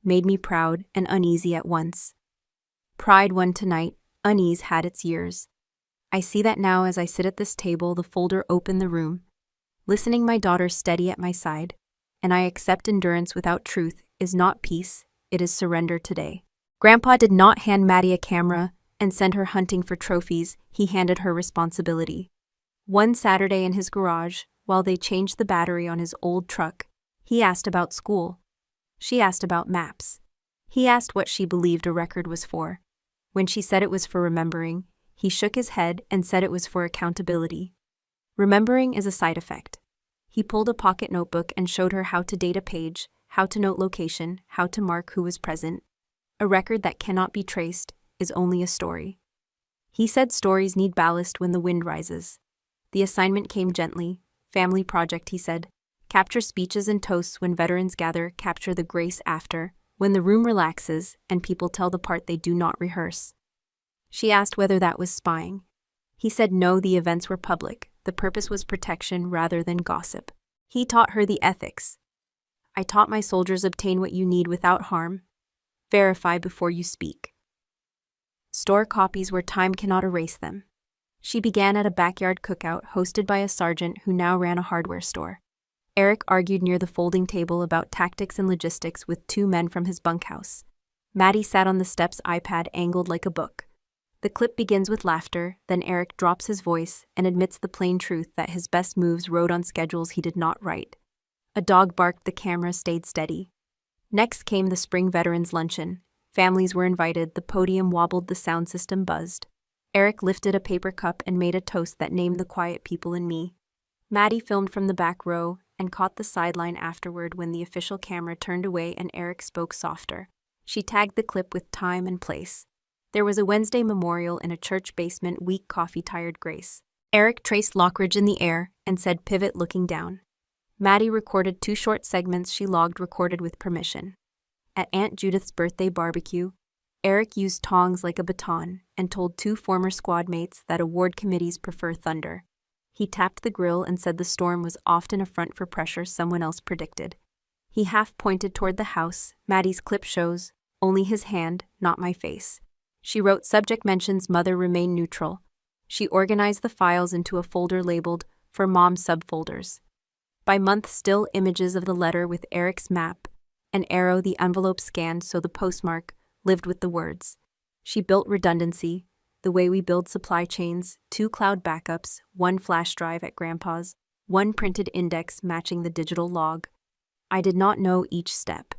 made me proud and uneasy at once. Pride won tonight, unease had its years. I see that now as I sit at this table, the folder open the room, listening my daughter steady at my side, and I accept endurance without truth is not peace, it is surrender today. Grandpa did not hand Maddie a camera and send her hunting for trophies, he handed her responsibility. One Saturday in his garage, while they changed the battery on his old truck, he asked about school. She asked about maps. He asked what she believed a record was for. When she said it was for remembering, he shook his head and said it was for accountability. Remembering is a side effect. He pulled a pocket notebook and showed her how to date a page, how to note location, how to mark who was present. A record that cannot be traced is only a story. He said stories need ballast when the wind rises. The assignment came gently. Family project, he said. Capture speeches and toasts when veterans gather, capture the grace after, when the room relaxes and people tell the part they do not rehearse. She asked whether that was spying. He said no, the events were public. The purpose was protection rather than gossip. He taught her the ethics. I taught my soldiers obtain what you need without harm. Verify before you speak. Store copies where time cannot erase them. She began at a backyard cookout hosted by a sergeant who now ran a hardware store. Eric argued near the folding table about tactics and logistics with 2 men from his bunkhouse. Maddie sat on the steps, iPad angled like a book. The clip begins with laughter, then Eric drops his voice and admits the plain truth that his best moves rode on schedules he did not write. A dog barked, the camera stayed steady. Next came the spring veterans luncheon. Families were invited, the podium wobbled, the sound system buzzed. Eric lifted a paper cup and made a toast that named the quiet people in me. Maddie filmed from the back row and caught the sideline afterward when the official camera turned away and Eric spoke softer. She tagged the clip with time and place. There was a Wednesday memorial in a church basement, weak coffee-tired grace. Eric traced Lockridge in the air and said pivot looking down. Maddie recorded 2 short segments she logged recorded with permission. At Aunt Judith's birthday barbecue, Eric used tongs like a baton and told 2 former squad mates that award committees prefer thunder. He tapped the grill and said the storm was often a front for pressure someone else predicted. He half pointed toward the house. Maddie's clip shows only his hand, not my face. She wrote subject mentions mother remain neutral. She organized the files into a folder labeled for mom subfolders. By month, still images of the letter with Eric's map, an arrow, the envelope scanned so the postmark lived with the words. She built redundancy, the way we build supply chains, 2 cloud backups, 1 flash drive at Grandpa's, 1 printed index matching the digital log. I did not know each step.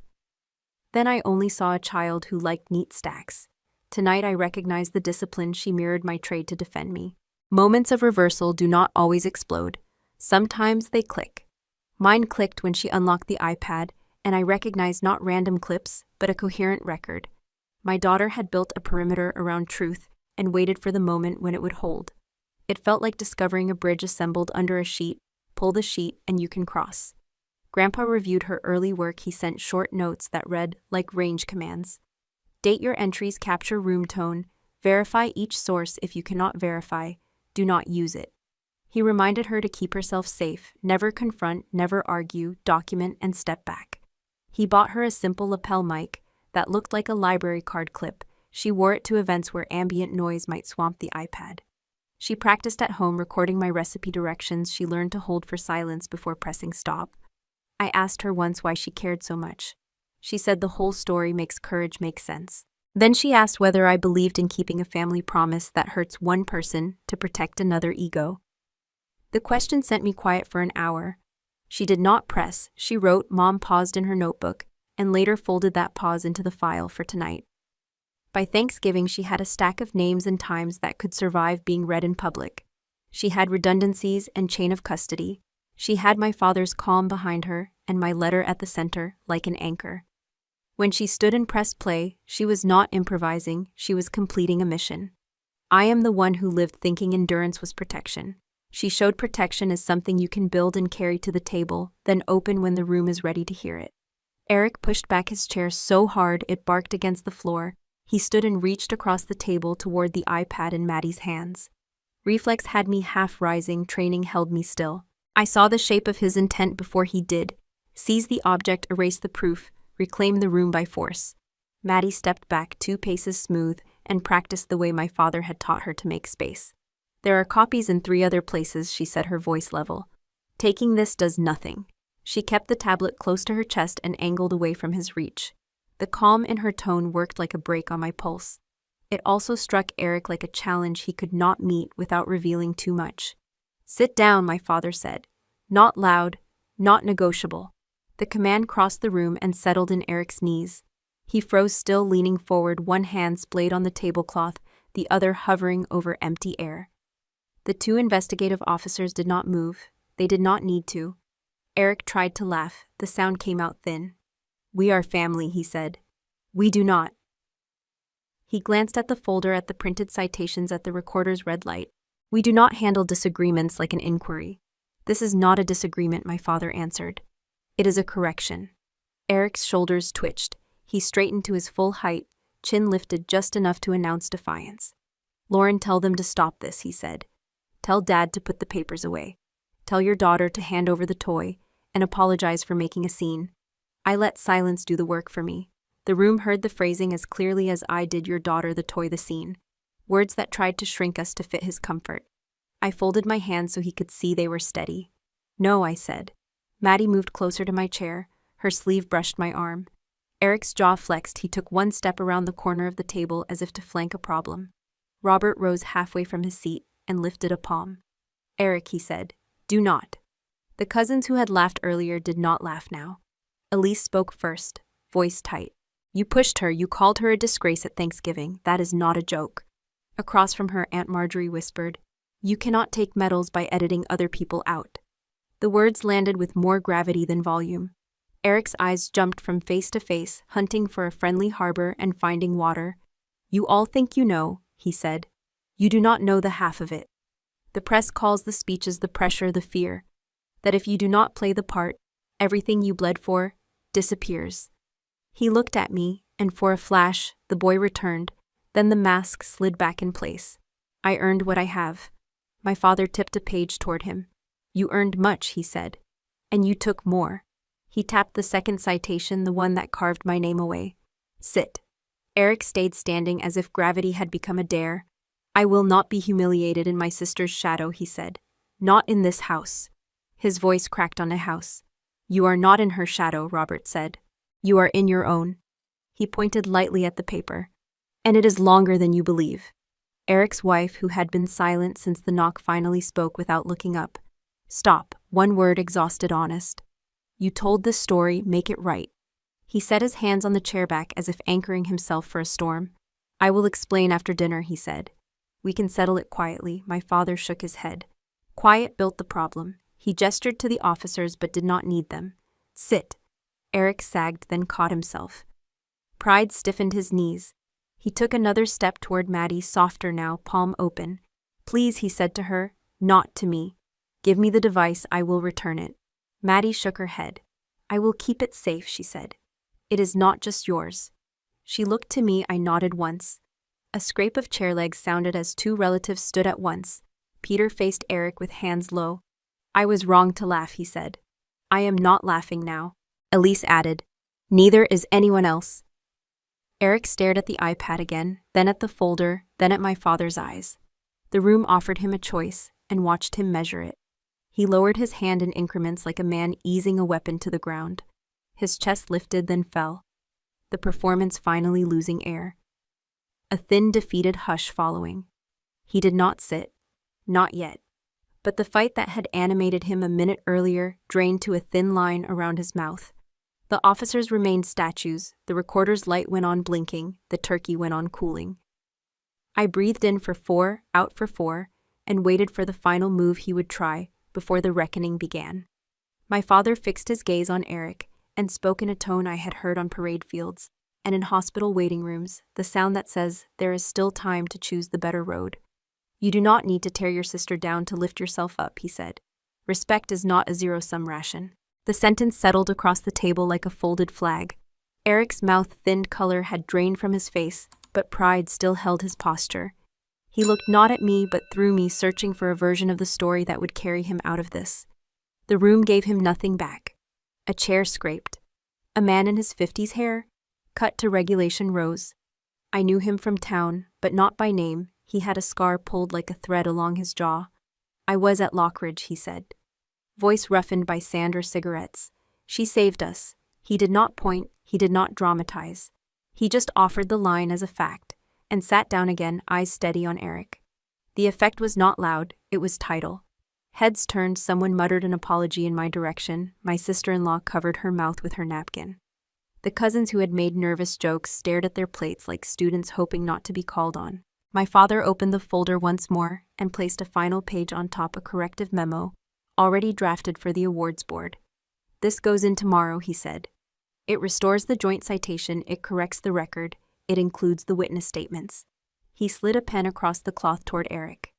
Then I only saw a child who liked neat stacks. Tonight I recognized the discipline she mirrored my trade to defend me. Moments of reversal do not always explode. Sometimes they click. Mine clicked when she unlocked the iPad, and I recognized not random clips, but a coherent record. My daughter had built a perimeter around truth and waited for the moment when it would hold. It felt like discovering a bridge assembled under a sheet. Pull the sheet and you can cross. Grandpa reviewed her early work. He sent short notes that read like range commands. Date your entries, capture room tone, verify each source. If you cannot verify, do not use it. He reminded her to keep herself safe, never confront, never argue, document, and step back. He bought her a simple lapel mic that looked like a library card clip. She wore it to events where ambient noise might swamp the iPad. She practiced at home, recording my recipe directions. She learned to hold for silence before pressing stop. I asked her once why she cared so much. She said the whole story makes courage make sense. Then she asked whether I believed in keeping a family promise that hurts one person to protect another ego. The question sent me quiet for an hour. She did not press. She wrote. Mom paused in her notebook and later folded that pause into the file for tonight. By Thanksgiving, she had a stack of names and times that could survive being read in public. She had redundancies and chain of custody. She had my father's calm behind her and my letter at the center like an anchor. When she stood and pressed play, she was not improvising, she was completing a mission. I am the one who lived thinking endurance was protection. She showed protection as something you can build and carry to the table, then open when the room is ready to hear it. Eric pushed back his chair so hard it barked against the floor. He stood and reached across the table toward the iPad in Maddie's hands. Reflex had me half rising, training held me still. I saw the shape of his intent before he did. Seize the object, erase the proof, reclaim the room by force. Maddie stepped back 2 paces smooth and practiced the way my father had taught her to make space. There are copies in 3 other places, she said, her voice level. Taking this does nothing. She kept the tablet close to her chest and angled away from his reach. The calm in her tone worked like a brake on my pulse. It also struck Eric like a challenge he could not meet without revealing too much. Sit down, my father said. Not loud, not negotiable. The command crossed the room and settled in Eric's knees. He froze still, leaning forward, one hand splayed on the tablecloth, the other hovering over empty air. The 2 investigative officers did not move. They did not need to. Eric tried to laugh. The sound came out thin. We are family, he said. We do not. He glanced at the folder, at the printed citations, at the recorder's red light. We do not handle disagreements like an inquiry. This is not a disagreement, my father answered. It is a correction. Eric's shoulders twitched. He straightened to his full height, chin lifted just enough to announce defiance. Lauren, tell them to stop this, he said. Tell Dad to put the papers away. Tell your daughter to hand over the toy and apologize for making a scene. I let silence do the work for me. The room heard the phrasing as clearly as I did, your daughter, the toy, the scene. Words that tried to shrink us to fit his comfort. I folded my hands so he could see they were steady. No, I said. Maddie moved closer to my chair. Her sleeve brushed my arm. Eric's jaw flexed. He took 1 step around the corner of the table as if to flank a problem. Robert rose halfway from his seat and lifted a palm. Eric, he said, do not. The The cousins who had laughed earlier did not laugh now. Elise spoke first, voice tight. You pushed her, you called her a disgrace at Thanksgiving. That is not a joke. Across from her, Aunt Marjorie whispered, You cannot take medals by editing other people out. The words landed with more gravity than volume. Eric's eyes jumped from face to face, hunting for a friendly harbor and finding water. You all think you know, he said. You do not know the half of it. The press calls the speeches the pressure, the fear. That if you do not play the part, everything you bled for disappears. He looked at me, and for a flash, the boy returned. Then the mask slid back in place. I earned what I have. My father tipped a page toward him. You earned much, he said. And you took more. He tapped the second citation, the one that carved my name away. Sit. Eric stayed standing as if gravity had become a dare. I will not be humiliated in my sister's shadow, he said. Not in this house. His voice cracked on a house. You are not in her shadow, Robert said. You are in your own. He pointed lightly at the paper. And it is longer than you believe. Eric's wife, who had been silent since the knock, finally spoke without looking up. Stop, one word, exhausted, honest. You told this story, make it right. He set his hands on the chair back as if anchoring himself for a storm. I will explain after dinner, he said. We can settle it quietly. My father shook his head. Quiet built the problem. He gestured to the officers but did not need them. Sit. Eric sagged, then caught himself. Pride stiffened his knees. He took another step toward Maddie, softer now, palm open. Please, he said to her, not to me. Give me the device, I will return it. Maddie shook her head. I will keep it safe, she said. It is not just yours. She looked to me, I nodded once. A scrape of chair legs sounded as two relatives stood at once. Peter faced Eric with hands low. I was wrong to laugh, he said. I am not laughing now. Elise added. Neither is anyone else. Eric stared at the iPad again, then at the folder, then at my father's eyes. The room offered him a choice, and watched him measure it. He lowered his hand in increments like a man easing a weapon to the ground. His chest lifted, then fell. The performance finally losing air. A thin, defeated hush following. He did not sit. Not yet. But the fight that had animated him a minute earlier drained to a thin line around his mouth. The officers remained statues, the recorder's light went on blinking, the turkey went on cooling. I breathed in for 4, out for 4, and waited for the final move he would try before the reckoning began. My father fixed his gaze on Eric and spoke in a tone I had heard on parade fields and in hospital waiting rooms, the sound that says there is still time to choose the better road. You do not need to tear your sister down to lift yourself up, he said. Respect is not a zero-sum ration. The sentence settled across the table like a folded flag. Eric's mouth-thinned color had drained from his face, but pride still held his posture. He looked not at me but through me, searching for a version of the story that would carry him out of this. The room gave him nothing back. A chair scraped. A man in his 50s, hair, cut to regulation, rose. I knew him from town, but not by name. He had a scar pulled like a thread along his jaw. I was at Lockridge, he said. Voice roughened by sand or cigarettes. She saved us. He did not point, he did not dramatize. He just offered the line as a fact, and sat down again, eyes steady on Eric. The effect was not loud, it was tidal. Heads turned, someone muttered an apology in my direction. My sister-in-law covered her mouth with her napkin. The cousins who had made nervous jokes stared at their plates like students hoping not to be called on. My father opened the folder once more and placed a final page on top, a corrective memo, already drafted for the awards board. This goes in tomorrow, he said. It restores the joint citation, it corrects the record, it includes the witness statements. He slid a pen across the cloth toward Eric.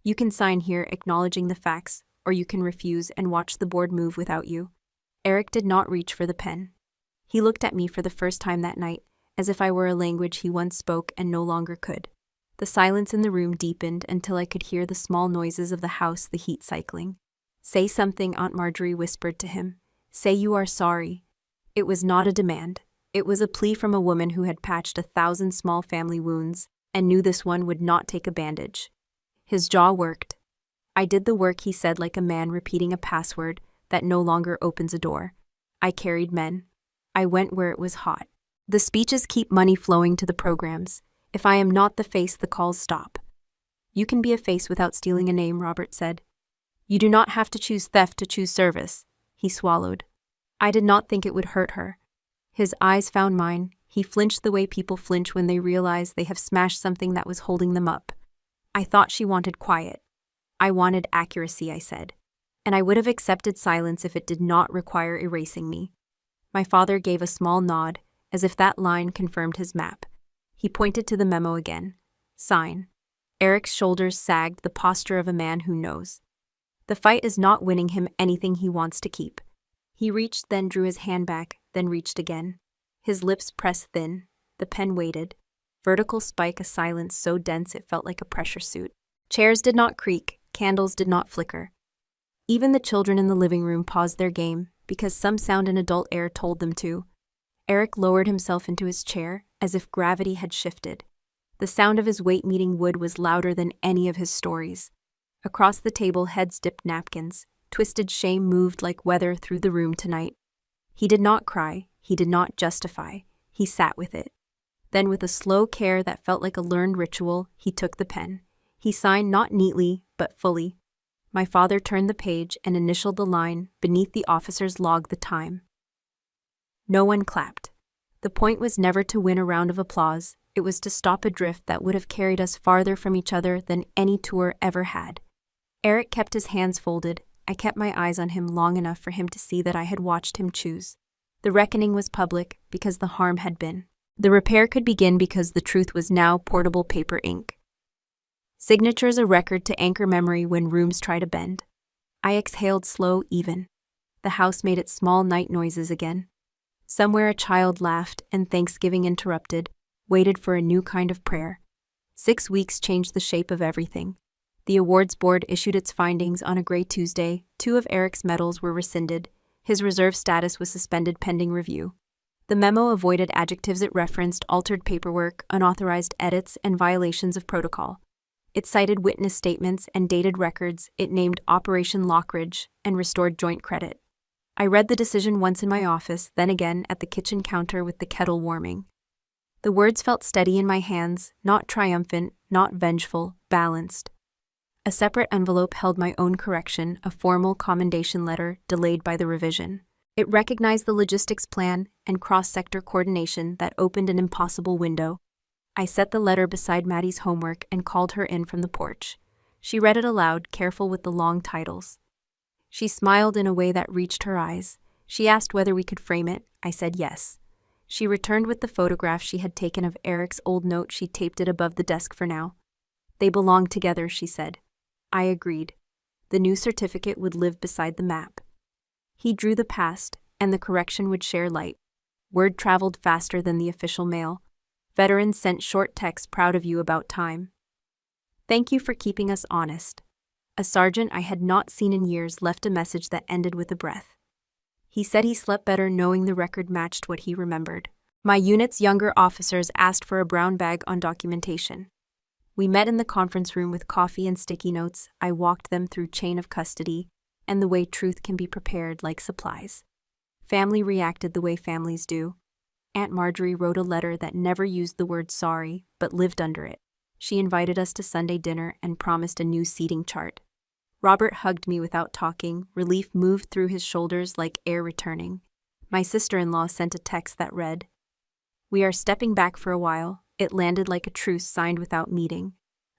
You can sign here acknowledging the facts, or you can refuse and watch the board move without you. Eric did not reach for the pen. He looked at me for the first time that night, as if I were a language he once spoke and no longer could. The silence in the room deepened until I could hear the small noises of the house, the heat cycling. Say something, Aunt Marjorie whispered to him. Say you are sorry. It was not a demand. It was a plea from a woman who had patched 1,000 small family wounds and knew this one would not take a bandage. His jaw worked. I did the work, he said, like a man repeating a password that no longer opens a door. I carried men. I went where it was hot. The speeches keep money flowing to the programs. If I am not the face, the calls stop. You can be a face without stealing a name, Robert said. You do not have to choose theft to choose service, he swallowed. I did not think it would hurt her. His eyes found mine. He flinched the way people flinch when they realize they have smashed something that was holding them up. I thought she wanted quiet. I wanted accuracy, I said. And I would have accepted silence if it did not require erasing me. My father gave a small nod, as if that line confirmed his map. He pointed to the memo again. Sign. Eric's shoulders sagged, the posture of a man who knows. The fight is not winning him anything he wants to keep. He reached, then drew his hand back, then reached again. His lips pressed thin. The pen waited. Vertical spike, a silence so dense it felt like a pressure suit. Chairs did not creak, candles did not flicker. Even the children in the living room paused their game, because some sound in adult air told them to. Eric lowered himself into his chair, as if gravity had shifted. The sound of his weight meeting wood was louder than any of his stories. Across the table, heads dipped napkins. Twisted shame moved like weather through the room tonight. He did not cry, he did not justify, he sat with it. Then with a slow care that felt like a learned ritual, he took the pen. He signed not neatly, but fully. My father turned the page and initialed the line beneath the officer's log, the time. No one clapped. The point was never to win a round of applause, it was to stop a drift that would have carried us farther from each other than any tour ever had. Eric kept his hands folded. I kept my eyes on him long enough for him to see that I had watched him choose. The reckoning was public because the harm had been. The repair could begin because the truth was now portable paper ink. Signatures a record to anchor memory when rooms try to bend. I exhaled slow, even. The house made its small night noises again. Somewhere a child laughed and Thanksgiving interrupted, waited for a new kind of prayer. 6 weeks changed the shape of everything. The awards board issued its findings on a gray Tuesday. 2 of Eric's medals were rescinded. His reserve status was suspended pending review. The memo avoided adjectives it referenced, altered paperwork, unauthorized edits, and violations of protocol. It cited witness statements and dated records. It named Operation Lockridge and restored joint credit. I read the decision once in my office, then again at the kitchen counter with the kettle warming. The words felt steady in my hands, not triumphant, not vengeful, balanced. A separate envelope held my own correction, a formal commendation letter delayed by the revision. It recognized the logistics plan and cross-sector coordination that opened an impossible window. I set the letter beside Maddie's homework and called her in from the porch. She read it aloud, careful with the long titles. She smiled in a way that reached her eyes. She asked whether we could frame it. I said yes. She returned with the photograph she had taken of Eric's old note. She taped it above the desk for now. They belonged together, she said. I agreed. The new certificate would live beside the map. He drew the past, and the correction would share light. Word traveled faster than the official mail. Veterans sent short texts, proud of you, about time. Thank you for keeping us honest. A sergeant I had not seen in years left a message that ended with a breath. He said he slept better knowing the record matched what he remembered. My unit's younger officers asked for a brown bag on documentation. We met in the conference room with coffee and sticky notes. I walked them through chain of custody and the way truth can be prepared like supplies. Family reacted the way families do. Aunt Marjorie wrote a letter that never used the word sorry, but lived under it. She invited us to Sunday dinner and promised a new seating chart. Robert hugged me without talking. Relief moved through his shoulders like air returning. My sister-in-law sent a text that read, "We are stepping back for a while." It landed like a truce signed without meeting.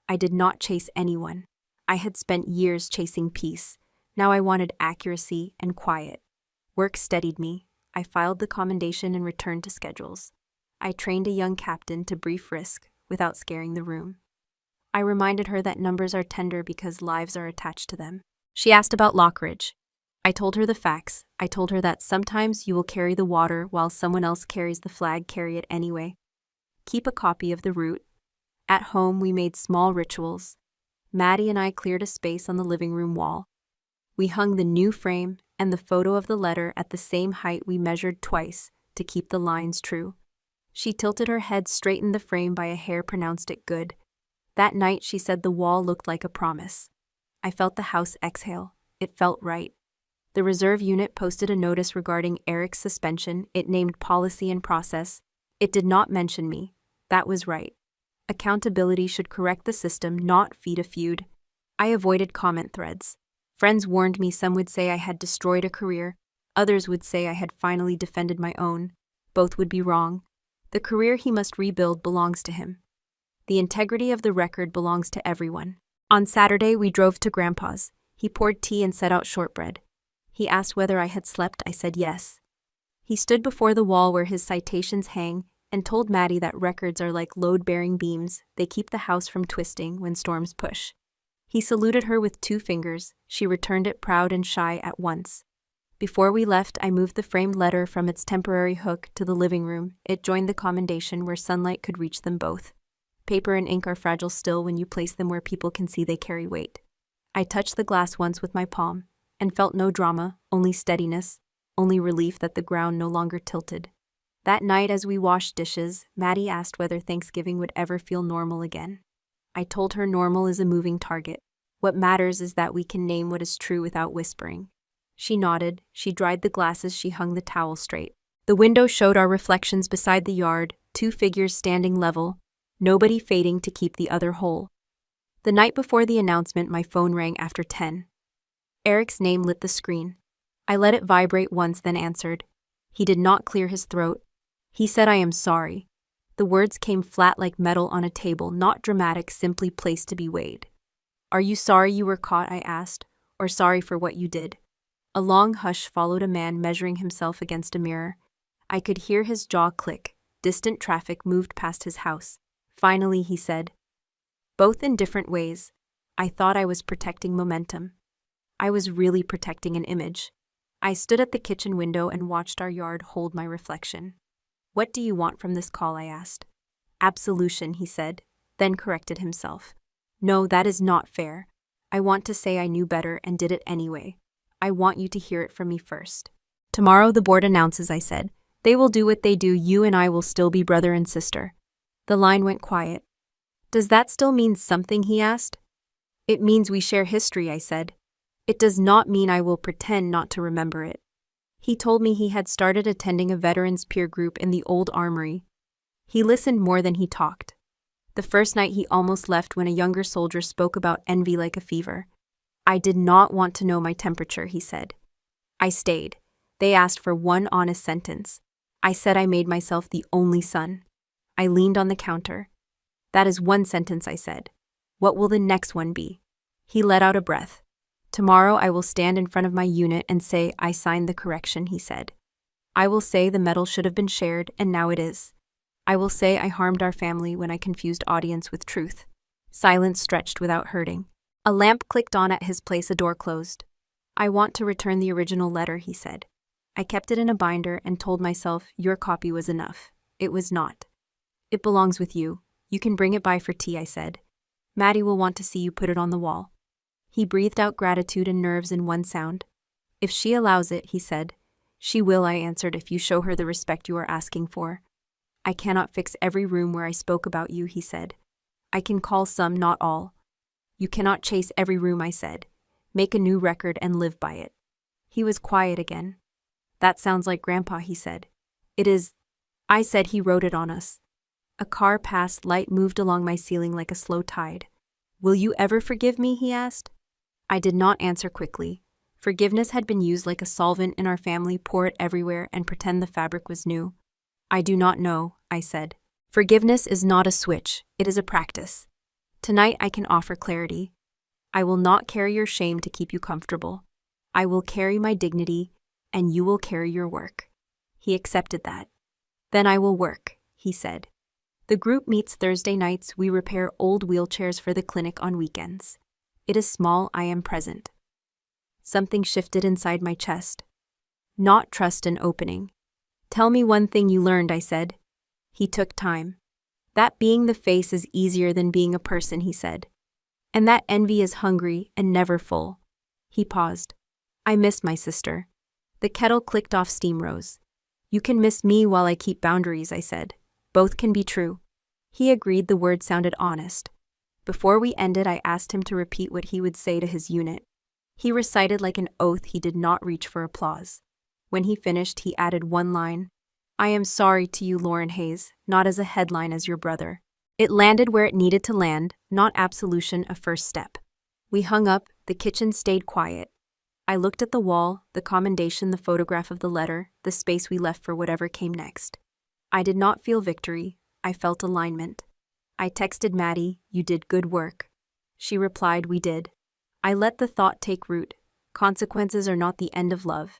I did not chase anyone. I had spent years chasing peace. Now I wanted accuracy and quiet. Work steadied me. I filed the commendation and returned to schedules. I trained a young captain to brief risk without scaring the room. I reminded her that numbers are tender because lives are attached to them. She asked about Lockridge. I told her the facts. I told her that sometimes you will carry the water while someone else carries the flag. Carry it anyway. Keep a copy of the route. At home, we made small rituals. Maddie and I cleared a space on the living room wall. We hung the new frame and the photo of the letter at the same height. We measured twice to keep the lines true. She tilted her head, straightened the frame by a hair, pronounced it good. That night, she said the wall looked like a promise. I felt the house exhale. It felt right. The reserve unit posted a notice regarding Eric's suspension. It named policy and process. It did not mention me. That was right. Accountability should correct the system, not feed a feud. I avoided comment threads. Friends warned me some would say I had destroyed a career, others would say I had finally defended my own. Both would be wrong. The career he must rebuild belongs to him. The integrity of the record belongs to everyone. On Saturday, we drove to Grandpa's. He poured tea and set out shortbread. He asked whether I had slept. I said yes. He stood before the wall where his citations hang and told Maddie that records are like load-bearing beams. They keep the house from twisting when storms push. He saluted her with 2 fingers. She returned it proud and shy at once. Before we left, I moved the framed letter from its temporary hook to the living room. It joined the commendation where sunlight could reach them both. Paper and ink are fragile still when you place them where people can see they carry weight. I touched the glass once with my palm and felt no drama, only steadiness, only relief that the ground no longer tilted. That night as we washed dishes, Maddie asked whether Thanksgiving would ever feel normal again. I told her normal is a moving target. What matters is that we can name what is true without whispering. She nodded. She dried the glasses. She hung the towel straight. The window showed our reflections beside the yard, 2 figures standing level, nobody fading to keep the other whole. The night before the announcement, my phone rang after 10. Eric's name lit the screen. I let it vibrate once, then answered. He did not clear his throat. He said, "I am sorry." The words came flat like metal on a table, not dramatic, simply placed to be weighed. "Are you sorry you were caught?" I asked, "or sorry for what you did?" A long hush followed, a man measuring himself against a mirror. I could hear his jaw click. Distant traffic moved past his house. Finally, he said, "Both in different ways. I thought I was protecting momentum. I was really protecting an image." I stood at the kitchen window and watched our yard hold my reflection. "What do you want from this call?" I asked. "Absolution," he said, then corrected himself. "No, that is not fair. I want to say I knew better and did it anyway. I want you to hear it from me first." "Tomorrow the board announces," I said. "They will do what they do. You and I will still be brother and sister." The line went quiet. "Does that still mean something?" he asked. "It means we share history," I said. "It does not mean I will pretend not to remember it." He told me he had started attending a veterans peer group in the old armory. He listened more than he talked. The first night he almost left when a younger soldier spoke about envy like a fever. "I did not want to know my temperature," he said. I stayed. They asked for one honest sentence. I said I made myself the only son. I leaned on the counter. "That is one sentence," I said. "What will the next one be?" He let out a breath. "Tomorrow I will stand in front of my unit and say I signed the correction," he said. "I will say the medal should have been shared, and now it is. I will say I harmed our family when I confused audience with truth." Silence stretched without hurting. A lamp clicked on at his place, a door closed. "I want to return the original letter," he said. I kept it in a binder and told myself your copy was enough. It was not. "It belongs with you. You can bring it by for tea," I said. "Maddie will want to see you put it on the wall." He breathed out gratitude and nerves in one sound. "If she allows it," he said. "She will," I answered, "if you show her the respect you are asking for." "I cannot fix every room where I spoke about you," he said. "I can call some, not all." "You cannot chase every room," I said. "Make a new record and live by it." He was quiet again. "That sounds like Grandpa," he said. "It is." I said he wrote it on us. A car passed, light moved along my ceiling like a slow tide. "Will you ever forgive me?" he asked. I did not answer quickly. Forgiveness had been used like a solvent in our family. Pour it everywhere and pretend the fabric was new. "I do not know," I said. "Forgiveness is not a switch, it is a practice. Tonight I can offer clarity. I will not carry your shame to keep you comfortable. I will carry my dignity, and you will carry your work." He accepted that. "Then I will work," he said. The group meets Thursday nights. We repair old wheelchairs for the clinic on weekends. It is small, I am present. Something shifted inside my chest. Not trust, an opening. "Tell me one thing you learned," I said. He took time. "That being the face is easier than being a person," he said. "And that envy is hungry and never full." He paused. "I miss my sister." The kettle clicked off, steam rose. "You can miss me while I keep boundaries," I said. "Both can be true." He agreed. The word sounded honest. Before we ended, I asked him to repeat what he would say to his unit. He recited like an oath. He did not reach for applause. When he finished, he added one line. "I am sorry to you, Lauren Hayes, not as a headline, as your brother." It landed where it needed to land, not absolution, a first step. We hung up, the kitchen stayed quiet. I looked at the wall, the commendation, the photograph of the letter, the space we left for whatever came next. I did not feel victory, I felt alignment. I texted Maddie, "You did good work." She replied, "We did." I let the thought take root. Consequences are not the end of love.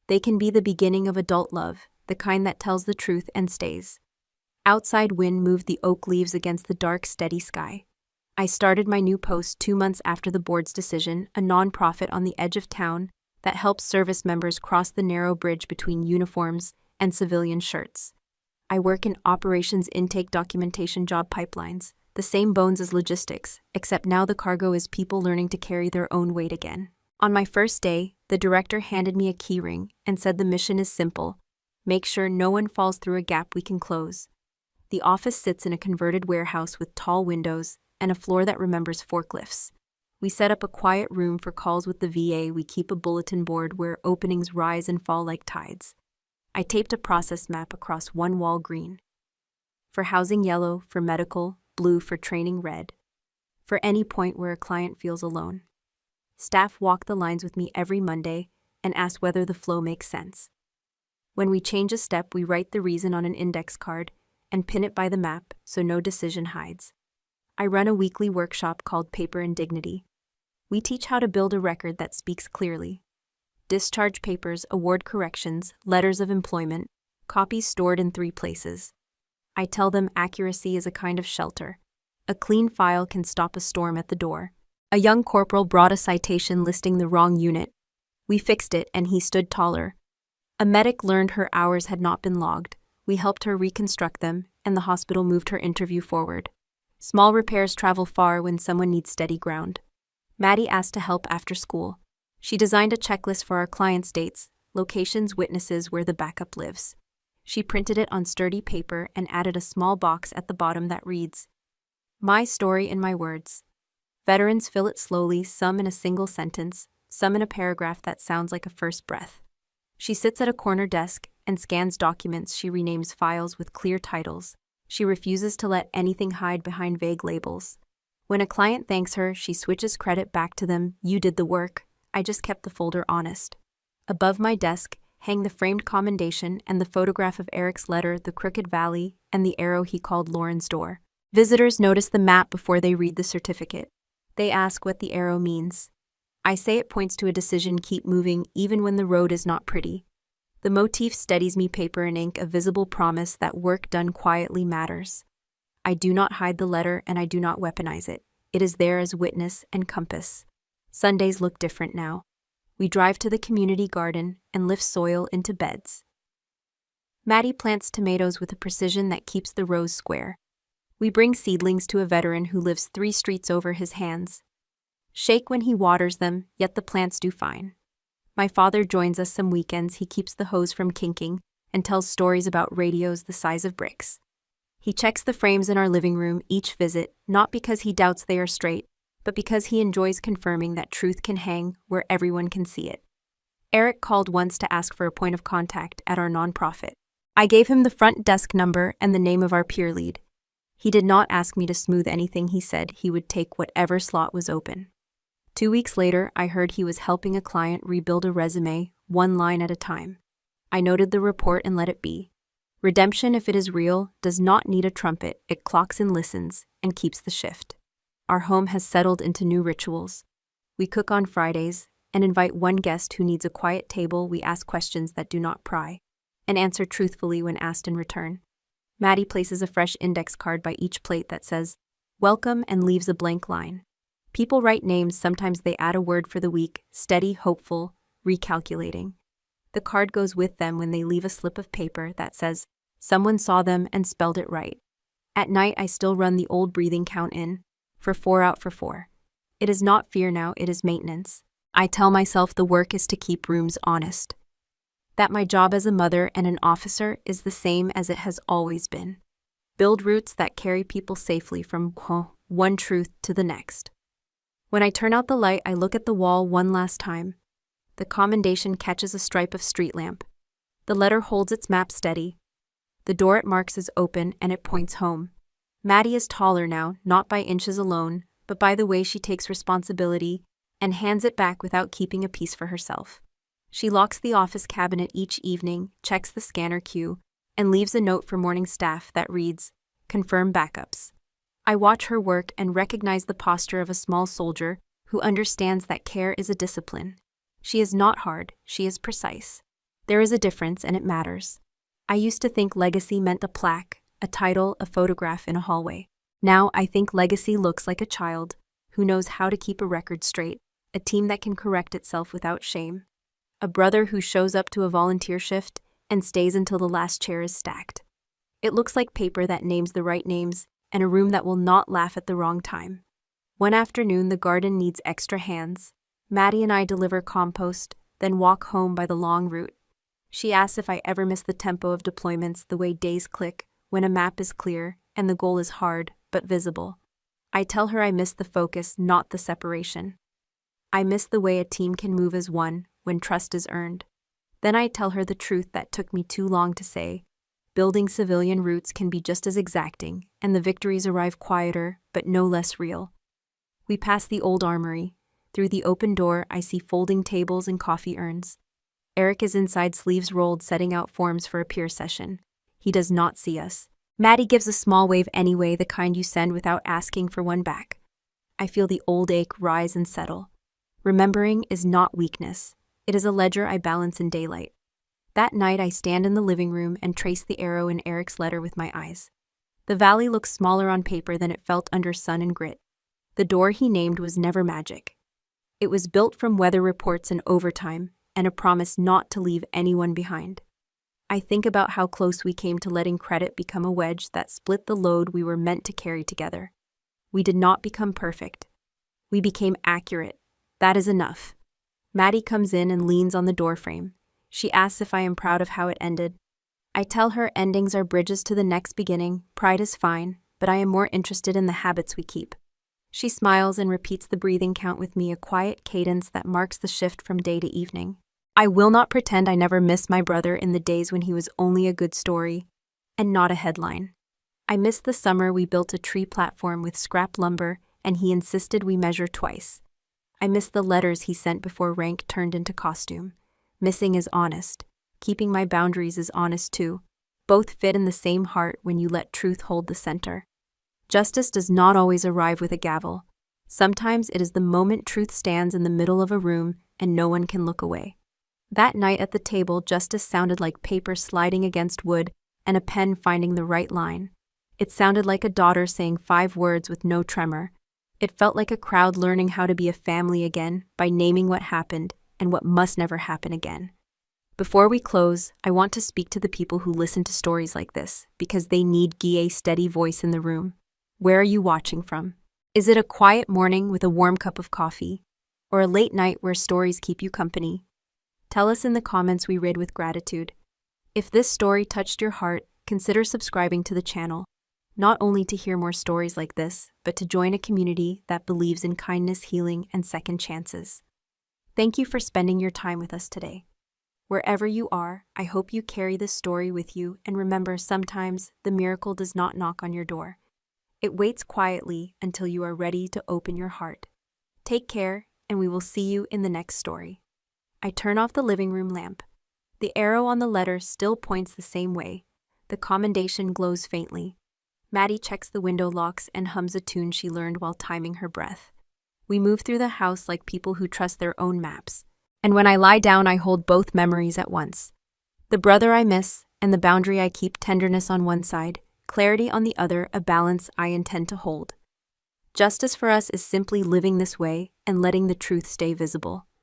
They can be the beginning of adult love, the kind that tells the truth and stays. Outside wind moved the oak leaves against the dark, steady sky. I started my new post 2 months after the board's decision, a nonprofit on the edge of town that helps service members cross the narrow bridge between uniforms and civilian shirts. I work in operations intake documentation job pipelines, the same bones as logistics, except now the cargo is people learning to carry their own weight again. On my first day, the director handed me a keyring and said the mission is simple: make sure no one falls through a gap we can close. The office sits in a converted warehouse with tall windows and a floor that remembers forklifts. We set up a quiet room for calls with the VA. We keep a bulletin board where openings rise and fall like tides. I taped a process map across one wall, green for housing, yellow for medical, blue for training, red for any point where a client feels alone. Staff walk the lines with me every Monday and ask whether the flow makes sense. When we change a step, we write the reason on an index card and pin it by the map so no decision hides. I run a weekly workshop called Paper and Dignity. We teach how to build a record that speaks clearly. Discharge papers, award corrections, letters of employment, copies stored in 3 places. I tell them accuracy is a kind of shelter. A clean file can stop a storm at the door. A young corporal brought a citation listing the wrong unit. We fixed it and he stood taller. A medic learned her hours had not been logged. We helped her reconstruct them, and the hospital moved her interview forward. Small repairs travel far when someone needs steady ground. Maddie asked to help after school. She designed a checklist for our clients' dates, locations, witnesses, where the backup lives. She printed it on sturdy paper and added a small box at the bottom that reads, "My story in my words." Veterans fill it slowly, some in a single sentence, some in a paragraph that sounds like a first breath. She sits at a corner desk and scans documents. She renames files with clear titles. She refuses to let anything hide behind vague labels. When a client thanks her, she switches credit back to them. "You did the work. I just kept the folder honest." Above my desk hang the framed commendation and the photograph of Eric's letter, the crooked valley, and the arrow he called Lauren's door. Visitors notice the map before they read the certificate. They ask what the arrow means. I say it points to a decision: keep moving even when the road is not pretty. The motif steadies me, paper and ink, a visible promise that work done quietly matters. I do not hide the letter and I do not weaponize it. It is there as witness and compass. Sundays look different now. We drive to the community garden and lift soil into beds. Maddie plants tomatoes with a precision that keeps the rows square. We bring seedlings to a veteran who lives 3 streets over. His hands shake when he waters them, yet the plants do fine. My father joins us some weekends. He keeps the hose from kinking and tells stories about radios the size of bricks. He checks the frames in our living room each visit, not because he doubts they are straight, but because he enjoys confirming that truth can hang where everyone can see it. Eric called once to ask for a point of contact at our nonprofit. I gave him the front desk number and the name of our peer lead. He did not ask me to smooth anything. He said he would take whatever slot was open. 2 weeks later, I heard he was helping a client rebuild a resume, 1 line at a time. I noted the report and let it be. Redemption, if it is real, does not need a trumpet. It clocks and listens and keeps the shift. Our home has settled into new rituals. We cook on Fridays and invite one guest who needs a quiet table. We ask questions that do not pry and answer truthfully when asked in return. Maddie places a fresh index card by each plate that says, "Welcome," and leaves a blank line. People write names. Sometimes they add a word for the week: steady, hopeful, recalculating. The card goes with them when they leave a slip of paper that says, "Someone saw them and spelled it right." At night, I still run the old breathing count in, for 4 out for 4. It is not fear now, it is maintenance. I tell myself the work is to keep rooms honest. That my job as a mother and an officer is the same as it has always been. Build roots that carry people safely from one truth to the next. When I turn out the light, I look at the wall one last time. The commendation catches a stripe of street lamp. The letter holds its map steady. The door it marks is open and it points home. Maddie is taller now, not by inches alone, but by the way she takes responsibility and hands it back without keeping a piece for herself. She locks the office cabinet each evening, checks the scanner queue, and leaves a note for morning staff that reads, "Confirm backups." I watch her work and recognize the posture of a small soldier who understands that care is a discipline. She is not hard, she is precise. There is a difference, and it matters. I used to think legacy meant a plaque, a title, a photograph in a hallway. Now I think legacy looks like a child who knows how to keep a record straight, a team that can correct itself without shame, a brother who shows up to a volunteer shift and stays until the last chair is stacked. It looks like paper that names the right names and a room that will not laugh at the wrong time. One afternoon, the garden needs extra hands. Maddie and I deliver compost, then walk home by the long route. She asks if I ever miss the tempo of deployments, the way days click when a map is clear and the goal is hard but visible. I tell her I miss the focus, not the separation. I miss the way a team can move as one when trust is earned. Then I tell her the truth that took me too long to say. Building civilian routes can be just as exacting, and the victories arrive quieter but no less real. We pass the old armory. Through the open door, I see folding tables and coffee urns. Eric is inside, sleeves rolled, setting out forms for a peer session. He does not see us. Maddie gives a small wave anyway, the kind you send without asking for one back. I feel the old ache rise and settle. Remembering is not weakness. It is a ledger I balance in daylight. That night, I stand in the living room and trace the arrow in Eric's letter with my eyes. The valley looks smaller on paper than it felt under sun and grit. The door he named was never magic. It was built from weather reports and overtime, and a promise not to leave anyone behind. I think about how close we came to letting credit become a wedge that split the load we were meant to carry together. We did not become perfect. We became accurate. That is enough. Maddie comes in and leans on the doorframe. She asks if I am proud of how it ended. I tell her endings are bridges to the next beginning, pride is fine, but I am more interested in the habits we keep. She smiles and repeats the breathing count with me, a quiet cadence that marks the shift from day to evening. I will not pretend I never miss my brother in the days when he was only a good story and not a headline. I miss the summer we built a tree platform with scrap lumber and he insisted we measure twice. I miss the letters he sent before rank turned into costume. Missing is honest. Keeping my boundaries is honest too. Both fit in the same heart when you let truth hold the center. Justice does not always arrive with a gavel. Sometimes it is the moment truth stands in the middle of a room and no one can look away. That night at the table, justice sounded like paper sliding against wood and a pen finding the right line. It sounded like a daughter saying 5 words with no tremor. It felt like a crowd learning how to be a family again by naming what happened and what must never happen again. Before we close, I want to speak to the people who listen to stories like this because they need Guy's steady voice in the room. Where are you watching from? Is it a quiet morning with a warm cup of coffee? Or a late night where stories keep you company? Tell us in the comments, we read with gratitude. If this story touched your heart, consider subscribing to the channel, not only to hear more stories like this, but to join a community that believes in kindness, healing, and second chances. Thank you for spending your time with us today. Wherever you are, I hope you carry this story with you, and remember, sometimes the miracle does not knock on your door. It waits quietly until you are ready to open your heart. Take care, and we will see you in the next story. I turn off the living room lamp. The arrow on the letter still points the same way. The commendation glows faintly. Maddie checks the window locks and hums a tune she learned while timing her breath. We move through the house like people who trust their own maps. And when I lie down, I hold both memories at once. The brother I miss and the boundary I keep, tenderness on one side, clarity on the other, a balance I intend to hold. Justice for us is simply living this way and letting the truth stay visible.